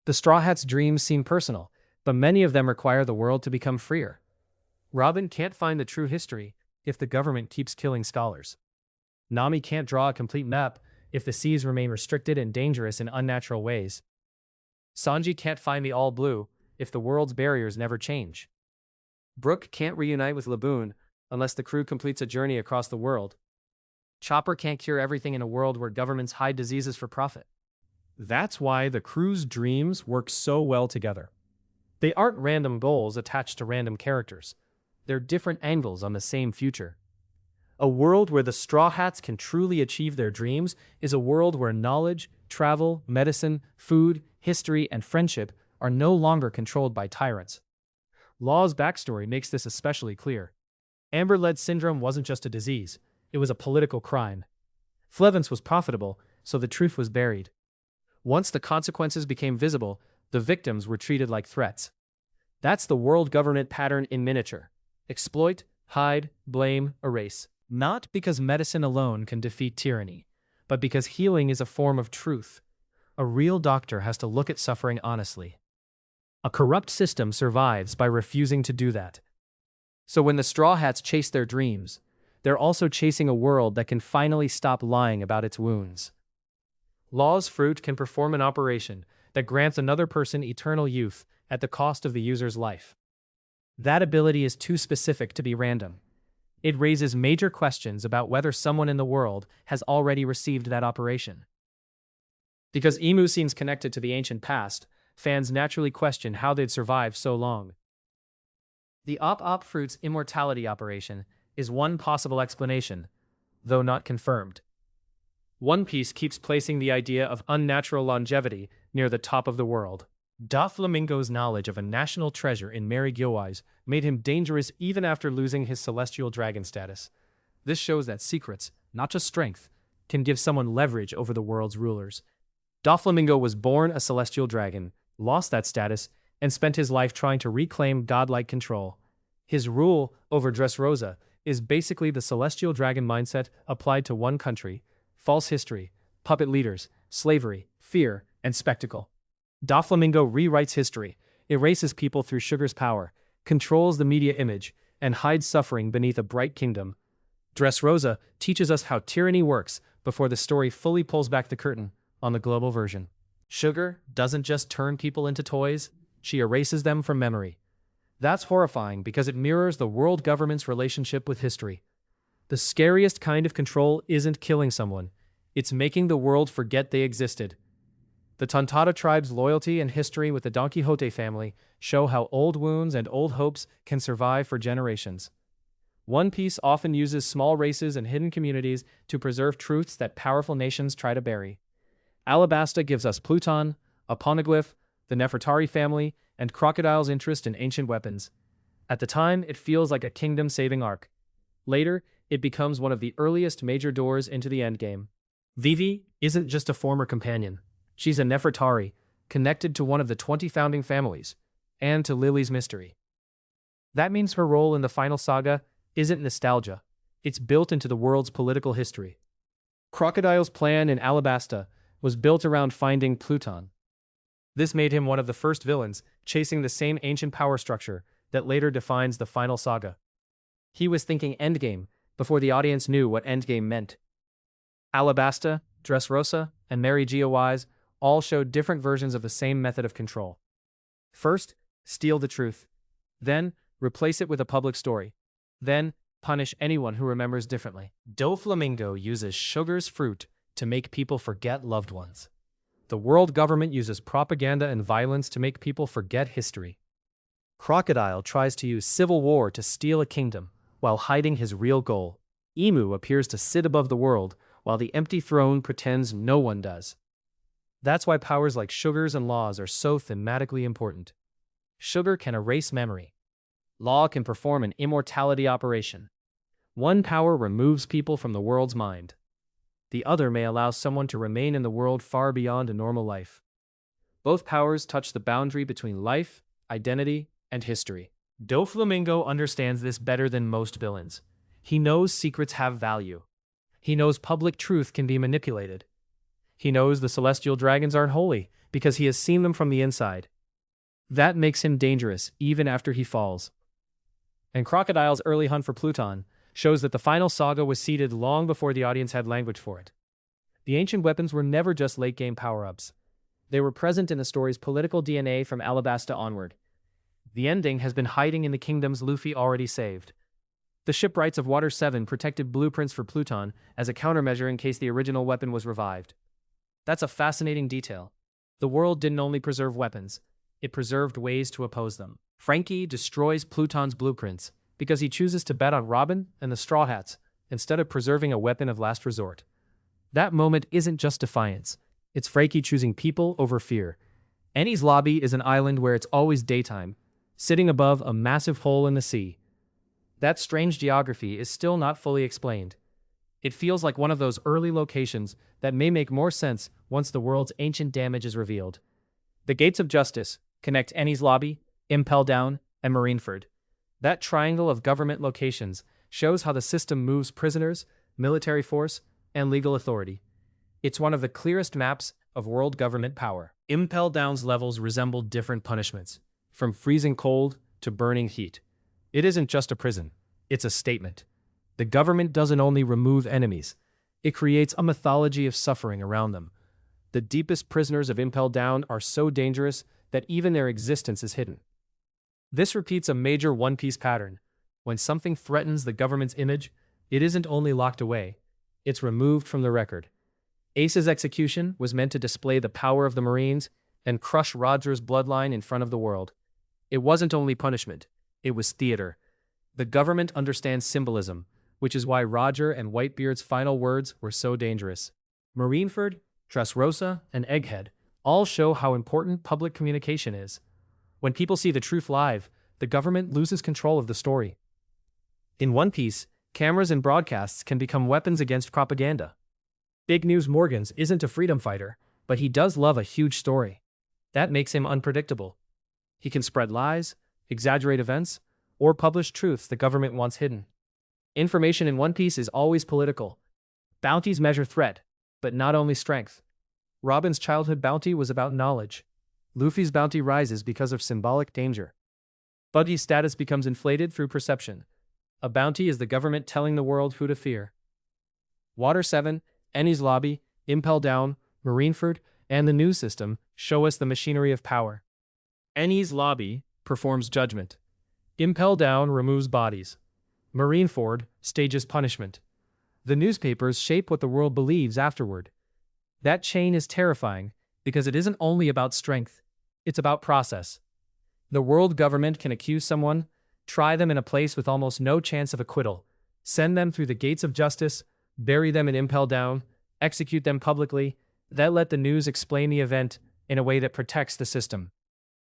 The Straw Hats' dreams seem personal, but many of them require the world to become freer. Robin can't find the true history if the government keeps killing scholars. Nami can't draw a complete map if the seas remain restricted and dangerous in unnatural ways. Sanji can't find the All Blue if the world's barriers never change. Brook can't reunite with Laboon unless the crew completes a journey across the world. Chopper can't cure everything in a world where governments hide diseases for profit. That's why the crew's dreams work so well together. They aren't random goals attached to random characters. They're different angles on the same future. A world where the Straw Hats can truly achieve their dreams is a world where knowledge, travel, medicine, food, history, and friendship are no longer controlled by tyrants. Law's backstory makes this especially clear. Amber Lead Syndrome wasn't just a disease, it was a political crime. Flevens was profitable, so the truth was buried. Once the consequences became visible, the victims were treated like threats. That's the world government pattern in miniature. Exploit, hide, blame, erase. Not because medicine alone can defeat tyranny, but because healing is a form of truth. A real doctor has to look at suffering honestly. A corrupt system survives by refusing to do that. So when the Straw Hats chase their dreams, they're also chasing a world that can finally stop lying about its wounds. Law's fruit can perform an operation that grants another person eternal youth at the cost of the user's life. That ability is too specific to be random. It raises major questions about whether someone in the world has already received that operation. Because Emu seems connected to the ancient past, fans naturally question how they'd survive so long. The Op Fruit's immortality operation is one possible explanation, though not confirmed. One Piece keeps placing the idea of unnatural longevity near the top of the world. Doflamingo's knowledge of a national treasure in Mary Gilwise made him dangerous even after losing his celestial dragon status. This shows that secrets, not just strength, can give someone leverage over the world's rulers. Doflamingo was born a celestial dragon, lost that status, and spent his life trying to reclaim godlike control. His rule over Dressrosa is basically the celestial dragon mindset applied to one country: false history, puppet leaders, slavery, fear, and spectacle. Doflamingo rewrites history, erases people through sugar's power, controls the media image, and hides suffering beneath a bright kingdom. Dressrosa teaches us how tyranny works before the story fully pulls back the curtain on the global version. Sugar doesn't just turn people into toys, she erases them from memory. That's horrifying because it mirrors the world government's relationship with history. The scariest kind of control isn't killing someone, it's making the world forget they existed. The Tontada tribe's loyalty and history with the Don Quixote family show how old wounds and old hopes can survive for generations. One Piece often uses small races and hidden communities to preserve truths that powerful nations try to bury. Alabasta gives us Pluton, a poneglyph, the Nefertari family, and Crocodile's interest in ancient weapons. At the time, it feels like a kingdom-saving arc. Later, it becomes one of the earliest major doors into the endgame. Vivi isn't just a former companion. She's a Nefertari, connected to one of the 20 founding families, and to Lily's mystery. That means her role in the final saga isn't nostalgia, it's built into the world's political history. Crocodile's plan in Alabasta was built around finding Pluton. This made him one of the first villains, chasing the same ancient power structure that later defines the final saga. He was thinking endgame before the audience knew what endgame meant. Alabasta, Dressrosa, and Mary Gilwise all showed different versions of the same method of control. First, steal the truth. Then, replace it with a public story. Then, punish anyone who remembers differently. Doflamingo uses sugar's fruit to make people forget loved ones. The world government uses propaganda and violence to make people forget history. Crocodile tries to use civil war to steal a kingdom while hiding his real goal. Emu appears to sit above the world while the empty throne pretends no one does. That's why powers like Sugar's and Law's are so thematically important. Sugar can erase memory. Law can perform an immortality operation. One power removes people from the world's mind. The other may allow someone to remain in the world far beyond a normal life. Both powers touch the boundary between life, identity, and history. Doflamingo understands this better than most villains. He knows secrets have value. He knows public truth can be manipulated. He knows the celestial dragons aren't holy because he has seen them from the inside. That makes him dangerous even after he falls. And Crocodile's early hunt for Pluton shows that the final saga was seeded long before the audience had language for it. The ancient weapons were never just late-game power-ups. They were present in the story's political DNA from Alabasta onward. The ending has been hiding in the kingdoms Luffy already saved. The shipwrights of Water 7 protected blueprints for Pluton as a countermeasure in case the original weapon was revived. That's a fascinating detail. The world didn't only preserve weapons, it preserved ways to oppose them. Frankie destroys Pluton's blueprints because he chooses to bet on Robin and the Straw Hats instead of preserving a weapon of last resort. That moment isn't just defiance, it's Frankie choosing people over fear. Enies Lobby is an island where it's always daytime, sitting above a massive hole in the sea. That strange geography is still not fully explained. It feels like one of those early locations that may make more sense once the world's ancient damage is revealed. The Gates of Justice connect Enies Lobby, Impel Down, and Marineford. That triangle of government locations shows how the system moves prisoners, military force, and legal authority. It's one of the clearest maps of world government power. Impel Down's levels resemble different punishments, from freezing cold to burning heat. It isn't just a prison, it's a statement. The government doesn't only remove enemies, it creates a mythology of suffering around them. The deepest prisoners of Impel Down are so dangerous that even their existence is hidden. This repeats a major One Piece pattern. When something threatens the government's image, it isn't only locked away, it's removed from the record. Ace's execution was meant to display the power of the Marines and crush Roger's bloodline in front of the world. It wasn't only punishment, it was theater. The government understands symbolism, which is why Roger and Whitebeard's final words were so dangerous. Marineford, Dressrosa, and Egghead all show how important public communication is. When people see the truth live, the government loses control of the story. In One Piece, cameras and broadcasts can become weapons against propaganda. Big News Morgans isn't a freedom fighter, but he does love a huge story. That makes him unpredictable. He can spread lies, exaggerate events, or publish truths the government wants hidden. Information in One Piece is always political. Bounties measure threat, but not only strength. Robin's childhood bounty was about knowledge. Luffy's bounty rises because of symbolic danger. Buggy's status becomes inflated through perception. A bounty is the government telling the world who to fear. Water 7, Enies Lobby, Impel Down, Marineford, and the news system show us the machinery of power. Enies Lobby performs judgment. Impel Down removes bodies. Marineford stages punishment. The newspapers shape what the world believes afterward. That chain is terrifying because it isn't only about strength, it's about process. The world government can accuse someone, try them in a place with almost no chance of acquittal, send them through the gates of justice, bury them in Impel Down, execute them publicly, then let the news explain the event in a way that protects the system.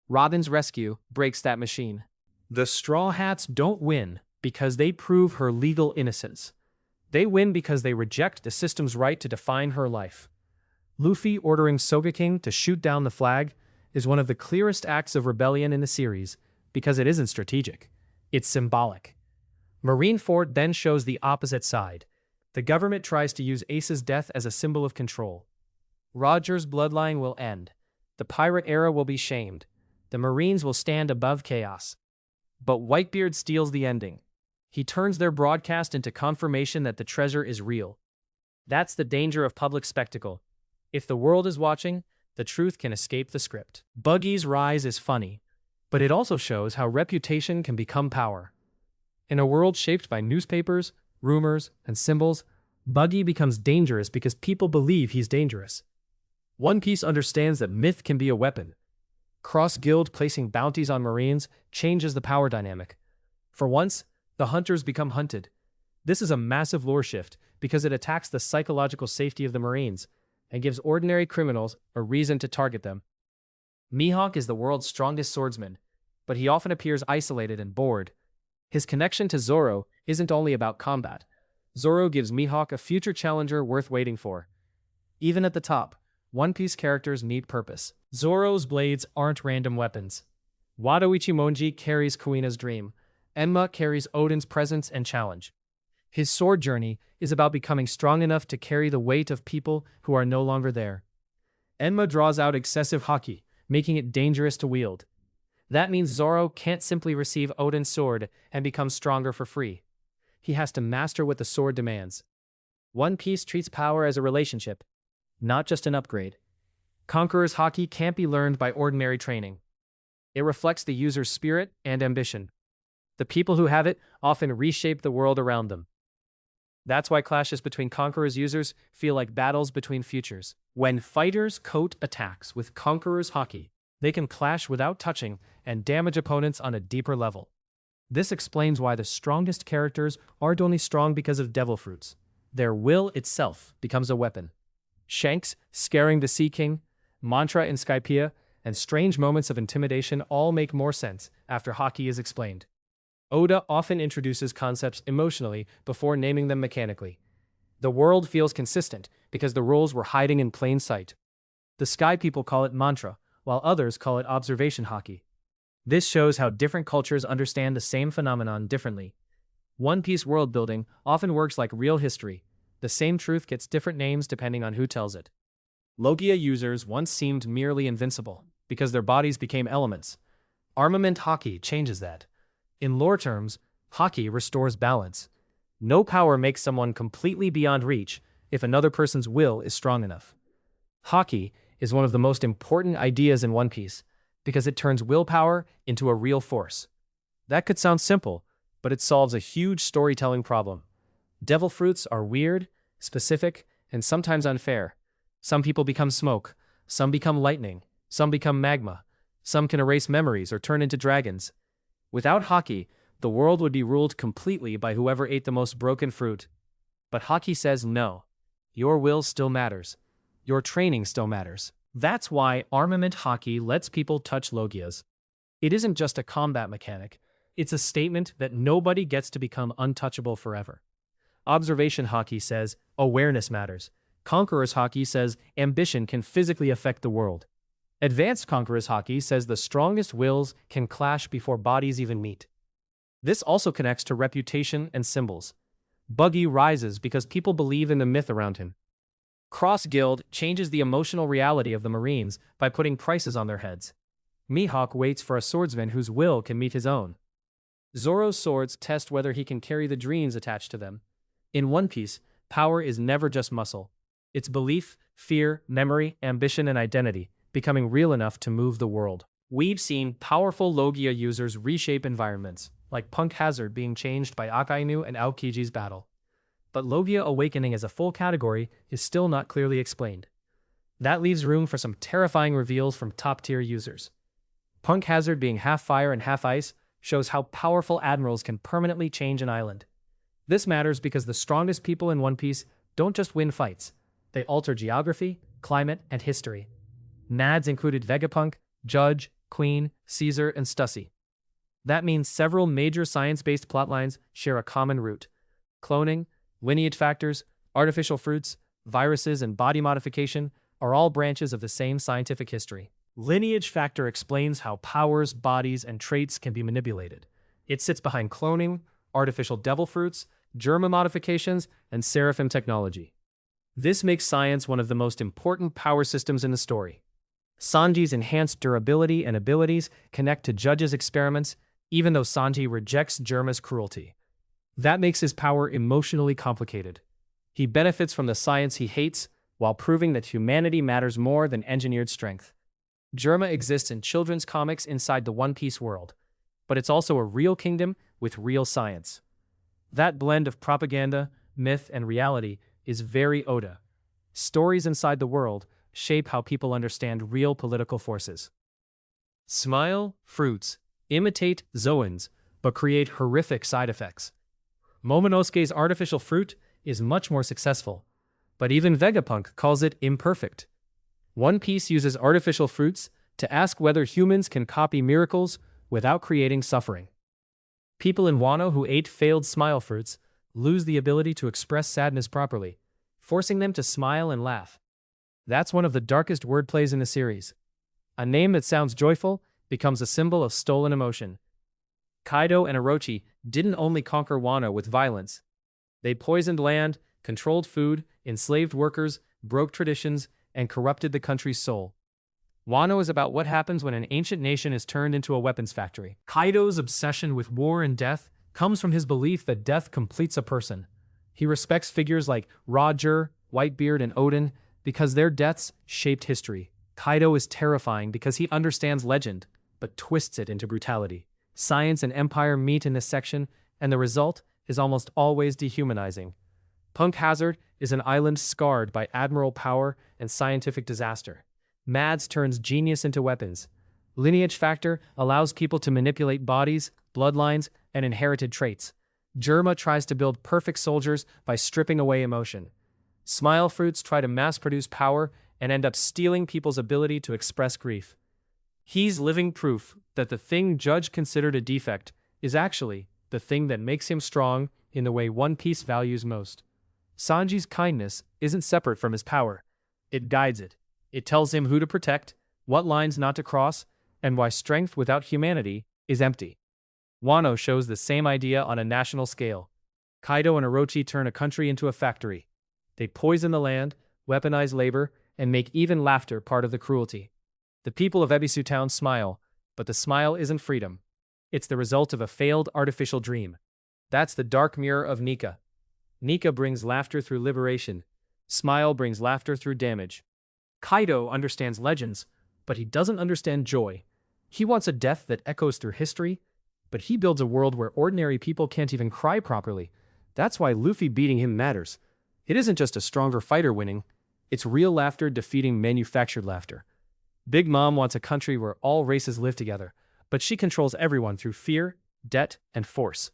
Robin's rescue breaks that machine. The Straw Hats don't win because they prove her legal innocence. They win because they reject the system's right to define her life. Luffy ordering Sogeking to shoot down the flag is one of the clearest acts of rebellion in the series because it isn't strategic. It's symbolic. Marineford then shows the opposite side. The government tries to use Ace's death as a symbol of control. Roger's bloodline will end. The pirate era will be shamed. The Marines will stand above chaos. But Whitebeard steals the ending. He turns their broadcast into confirmation that the treasure is real. That's the danger of public spectacle. If the world is watching, the truth can escape the script. Buggy's rise is funny, but it also shows how reputation can become power. In a world shaped by newspapers, rumors, and symbols, Buggy becomes dangerous because people believe he's dangerous. One Piece understands that myth can be a weapon. Cross-guild placing bounties on Marines changes the power dynamic. For once, the hunters become hunted. This is a massive lore shift because it attacks the psychological safety of the Marines and gives ordinary criminals a reason to target them. Mihawk is the world's strongest swordsman, but he often appears isolated and bored. His connection to Zoro isn't only about combat. Zoro gives Mihawk a future challenger worth waiting for. Even at the top, One Piece characters need purpose. Zoro's blades aren't random weapons. Wado Ichimonji carries Kuina's dream. Enma carries Odin's presence and challenge. His sword journey is about becoming strong enough to carry the weight of people who are no longer there. Enma draws out excessive Haki, making it dangerous to wield. That means Zoro can't simply receive Odin's sword and become stronger for free. He has to master what the sword demands. One Piece treats power as a relationship, not just an upgrade. Conqueror's Haki can't be learned by ordinary training. It reflects the user's spirit and ambition. The people who have it often reshape the world around them. That's why clashes between Conqueror's users feel like battles between futures. When fighters coat attacks with Conqueror's Haki, they can clash without touching and damage opponents on a deeper level. This explains why the strongest characters aren't only strong because of devil fruits. Their will itself becomes a weapon. Shanks scaring the Sea King, Mantra in Skypiea, and strange moments of intimidation all make more sense after Haki is explained. Oda often introduces concepts emotionally before naming them mechanically. The world feels consistent because the rules were hiding in plain sight. The Sky People call it mantra, while others call it observation Haki. This shows how different cultures understand the same phenomenon differently. One Piece world building often works like real history. The same truth gets different names depending on who tells it. Logia users once seemed merely invincible, because their bodies became elements. Armament Haki changes that. In lore terms, Haki restores balance. No power makes someone completely beyond reach if another person's will is strong enough. Haki is one of the most important ideas in One Piece, because it turns willpower into a real force. That could sound simple, but it solves a huge storytelling problem. Devil fruits are weird, specific, and sometimes unfair. Some people become smoke, some become lightning, some become magma, some can erase memories or turn into dragons. Without Haki, the world would be ruled completely by whoever ate the most broken fruit. But Haki says no. Your will still matters. Your training still matters. That's why Armament Haki lets people touch Logias. It isn't just a combat mechanic, it's a statement that nobody gets to become untouchable forever. Observation Haki says awareness matters. Conqueror's Haki says ambition can physically affect the world. Advanced Conqueror's Haki says the strongest wills can clash before bodies even meet. This also connects to reputation and symbols. Buggy rises because people believe in the myth around him. Cross Guild changes the emotional reality of the Marines by putting prices on their heads. Mihawk waits for a swordsman whose will can meet his own. Zoro's swords test whether he can carry the dreams attached to them. In One Piece, power is never just muscle. It's belief, fear, memory, ambition, and identity, becoming real enough to move the world. We've seen powerful Logia users reshape environments, like Punk Hazard being changed by Akainu and Aokiji's battle. But Logia awakening as a full category is still not clearly explained. That leaves room for some terrifying reveals from top-tier users. Punk Hazard being half fire and half ice shows how powerful admirals can permanently change an island. This matters because the strongest people in One Piece don't just win fights, they alter geography, climate, and history. Nads included Vegapunk, Judge, Queen, Caesar, and Stussy. That means several major science-based plotlines share a common root. Cloning, lineage factors, artificial fruits, viruses, and body modification are all branches of the same scientific history. Lineage factor explains how powers, bodies, and traits can be manipulated. It sits behind cloning, artificial devil fruits, germa modifications, and seraphim technology. This makes science one of the most important power systems in the story. Sanji's enhanced durability and abilities connect to Judge's experiments, even though Sanji rejects Germa's cruelty. That makes his power emotionally complicated. He benefits from the science he hates, while proving that humanity matters more than engineered strength. Germa exists in children's comics inside the One Piece world, but it's also a real kingdom with real science. That blend of propaganda, myth, and reality is very Oda. Stories inside the world shape how people understand real political forces. Smile, fruits, imitate Zoans, but create horrific side effects. Momonosuke's artificial fruit is much more successful, but even Vegapunk calls it imperfect. One Piece uses artificial fruits to ask whether humans can copy miracles without creating suffering. People in Wano who ate failed smile fruits lose the ability to express sadness properly, forcing them to smile and laugh. That's one of the darkest wordplays in the series. A name that sounds joyful becomes a symbol of stolen emotion. Kaido and Orochi didn't only conquer Wano with violence. They poisoned land, controlled food, enslaved workers, broke traditions, and corrupted the country's soul. Wano is about what happens when an ancient nation is turned into a weapons factory. Kaido's obsession with war and death comes from his belief that death completes a person. He respects figures like Roger, Whitebeard, and Odin because their deaths shaped history. Kaido is terrifying because he understands legend, but twists it into brutality. Science and empire meet in this section, and the result is almost always dehumanizing. Punk Hazard is an island scarred by admiral power and scientific disaster. Mads turns genius into weapons. Lineage factor allows people to manipulate bodies, bloodlines, and inherited traits. Germa tries to build perfect soldiers by stripping away emotion. Smile fruits try to mass-produce power and end up stealing people's ability to express grief. He's living proof that the thing Judge considered a defect is actually the thing that makes him strong in the way One Piece values most. Sanji's kindness isn't separate from his power. It guides it. It tells him who to protect, what lines not to cross, and why strength without humanity is empty. Wano shows the same idea on a national scale. Kaido and Orochi turn a country into a factory. They poison the land, weaponize labor, and make even laughter part of the cruelty. The people of Ebisu Town smile, but the smile isn't freedom. It's the result of a failed artificial dream. That's the dark mirror of Nika. Nika brings laughter through liberation. Smile brings laughter through damage. Kaido understands legends, but he doesn't understand joy. He wants a death that echoes through history, but he builds a world where ordinary people can't even cry properly. That's why Luffy beating him matters. It isn't just a stronger fighter winning, it's real laughter defeating manufactured laughter. Big Mom wants a country where all races live together, but she controls everyone through fear, debt, and force.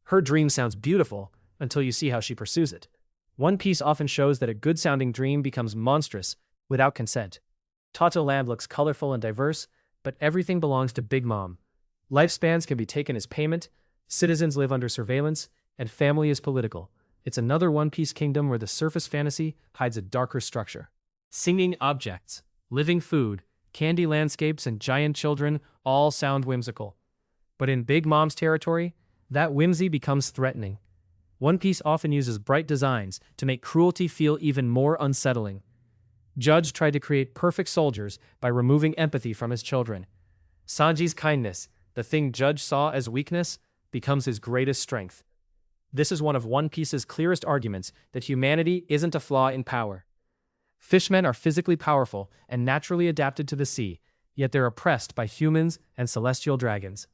Her dream sounds beautiful until you see how she pursues it. One Piece often shows that a good-sounding dream becomes monstrous without consent. Tato Land looks colorful and diverse, but everything belongs to Big Mom. Lifespans can be taken as payment, citizens live under surveillance, and family is political. It's another One Piece kingdom where the surface fantasy hides a darker structure. Singing objects, living food, candy landscapes, and giant children all sound whimsical. But in Big Mom's territory, that whimsy becomes threatening. One Piece often uses bright designs to make cruelty feel even more unsettling. Judge tried to create perfect soldiers by removing empathy from his children. Sanji's kindness, the thing Judge saw as weakness, becomes his greatest strength. This is one of One Piece's clearest arguments that humanity isn't a flaw in power. Fishmen are physically powerful and naturally adapted to the sea, yet they're oppressed by humans and celestial dragons.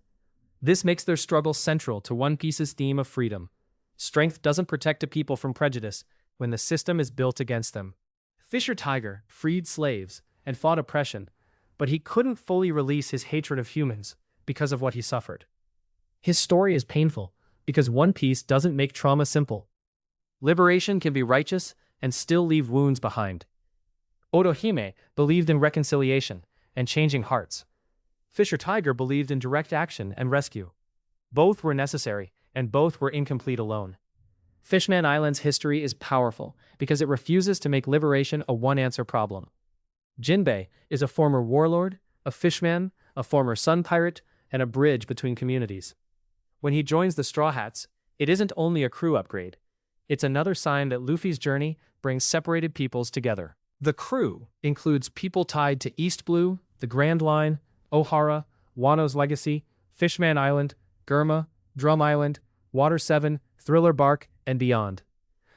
This makes their struggle central to One Piece's theme of freedom. Strength doesn't protect a people from prejudice when the system is built against them. Fisher Tiger freed slaves and fought oppression, but he couldn't fully release his hatred of humans because of what he suffered. His story is painful because One Piece doesn't make trauma simple. Liberation can be righteous and still leave wounds behind. Otohime believed in reconciliation and changing hearts. Fisher Tiger believed in direct action and rescue. Both were necessary, and both were incomplete alone. Fishman Island's history is powerful because it refuses to make liberation a one-answer problem. Jinbei is a former warlord, a fishman, a former sun pirate, and a bridge between communities. When he joins the Straw Hats, it isn't only a crew upgrade. It's another sign that Luffy's journey brings separated peoples together. The crew includes people tied to East Blue, the Grand Line, Ohara, Wano's Legacy, Fishman Island, Germa, Drum Island, Water 7, Thriller Bark, and beyond.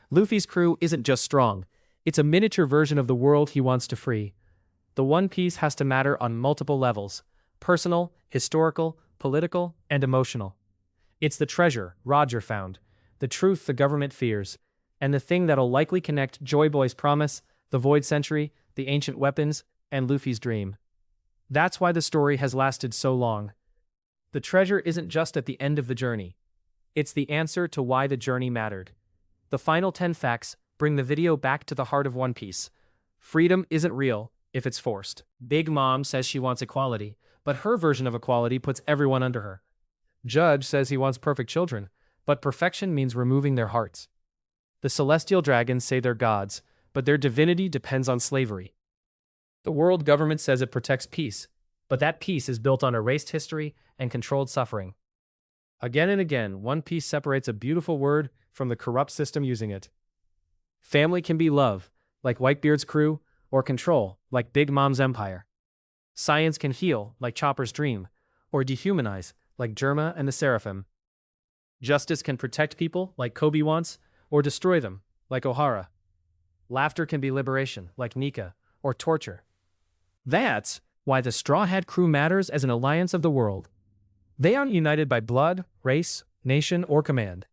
Luffy's crew isn't just strong, it's a miniature version of the world he wants to free. The One Piece has to matter on multiple levels: personal, historical, political, and emotional. It's the treasure Roger found, the truth the government fears, and the thing that'll likely connect Joy Boy's promise, the Void Century, the ancient weapons, and Luffy's dream. That's why the story has lasted so long. The treasure isn't just at the end of the journey. It's the answer to why the journey mattered. The final 10 facts bring the video back to the heart of One Piece. Freedom isn't real if it's forced. Big Mom says she wants equality, but her version of equality puts everyone under her. Judge says he wants perfect children, but perfection means removing their hearts. The celestial dragons say they're gods, but their divinity depends on slavery. The world government says it protects peace, but that peace is built on erased history and controlled suffering. Again and again, One Piece separates a beautiful word from the corrupt system using it. Family can be love, like Whitebeard's crew, or control, like Big Mom's empire. Science can heal, like Chopper's dream, or dehumanize, like Germa and the Seraphim. Justice can protect people, like Kobe wants, or destroy them, like Ohara. Laughter can be liberation, like Nika, or torture. That's why the Straw Hat crew matters as an alliance of the world. They aren't united by blood, race, nation, or command.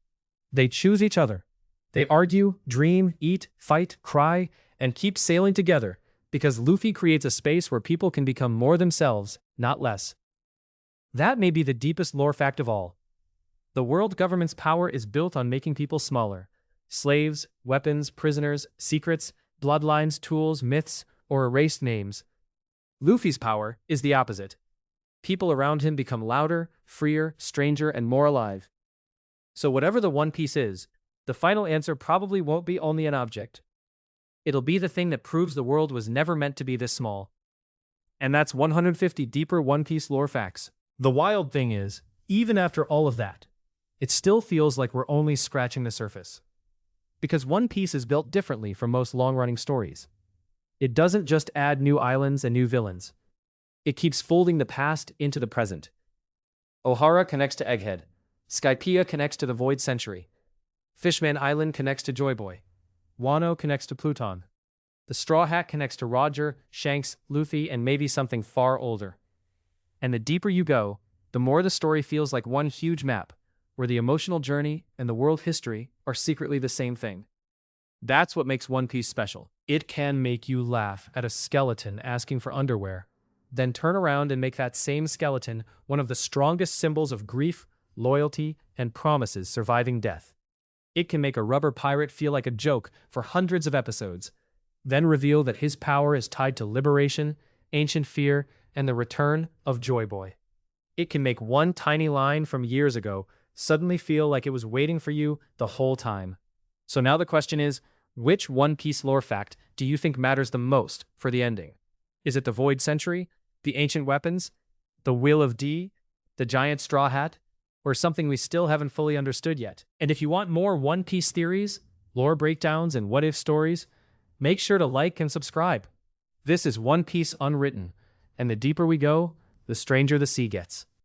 They choose each other. They argue, dream, eat, fight, cry, and keep sailing together because Luffy creates a space where people can become more themselves, not less. That may be the deepest lore fact of all. The world government's power is built on making people smaller. Slaves, weapons, prisoners, secrets, bloodlines, tools, myths, or erased names. Luffy's power is the opposite. People around him become louder, freer, stranger, and more alive. So whatever the One Piece is, the final answer probably won't be only an object. It'll be the thing that proves the world was never meant to be this small. And that's 150 deeper One Piece lore facts. The wild thing is, even after all of that, it still feels like we're only scratching the surface. Because One Piece is built differently from most long-running stories. It doesn't just add new islands and new villains. It keeps folding the past into the present. Ohara connects to Egghead. Skypiea connects to the Void Century. Fishman Island connects to Joy Boy. Wano connects to Pluton. The Straw Hat connects to Roger, Shanks, Luffy, and maybe something far older. And the deeper you go, the more the story feels like one huge map, where the emotional journey and the world history are secretly the same thing. That's what makes One Piece special. It can make you laugh at a skeleton asking for underwear, then turn around and make that same skeleton one of the strongest symbols of grief, loyalty, and promises surviving death. It can make a rubber pirate feel like a joke for hundreds of episodes, then reveal that his power is tied to liberation, ancient fear, and the return of Joy Boy. It can make one tiny line from years ago suddenly feel like it was waiting for you the whole time. So now the question is, which One Piece lore fact do you think matters the most for the ending? Is it the Void Century, the ancient weapons, the Will of D, the giant straw hat, or something we still haven't fully understood yet? And if you want more One Piece theories, lore breakdowns, and what-if stories, make sure to like and subscribe. This is One Piece Unwritten, and the deeper we go, the stranger the sea gets.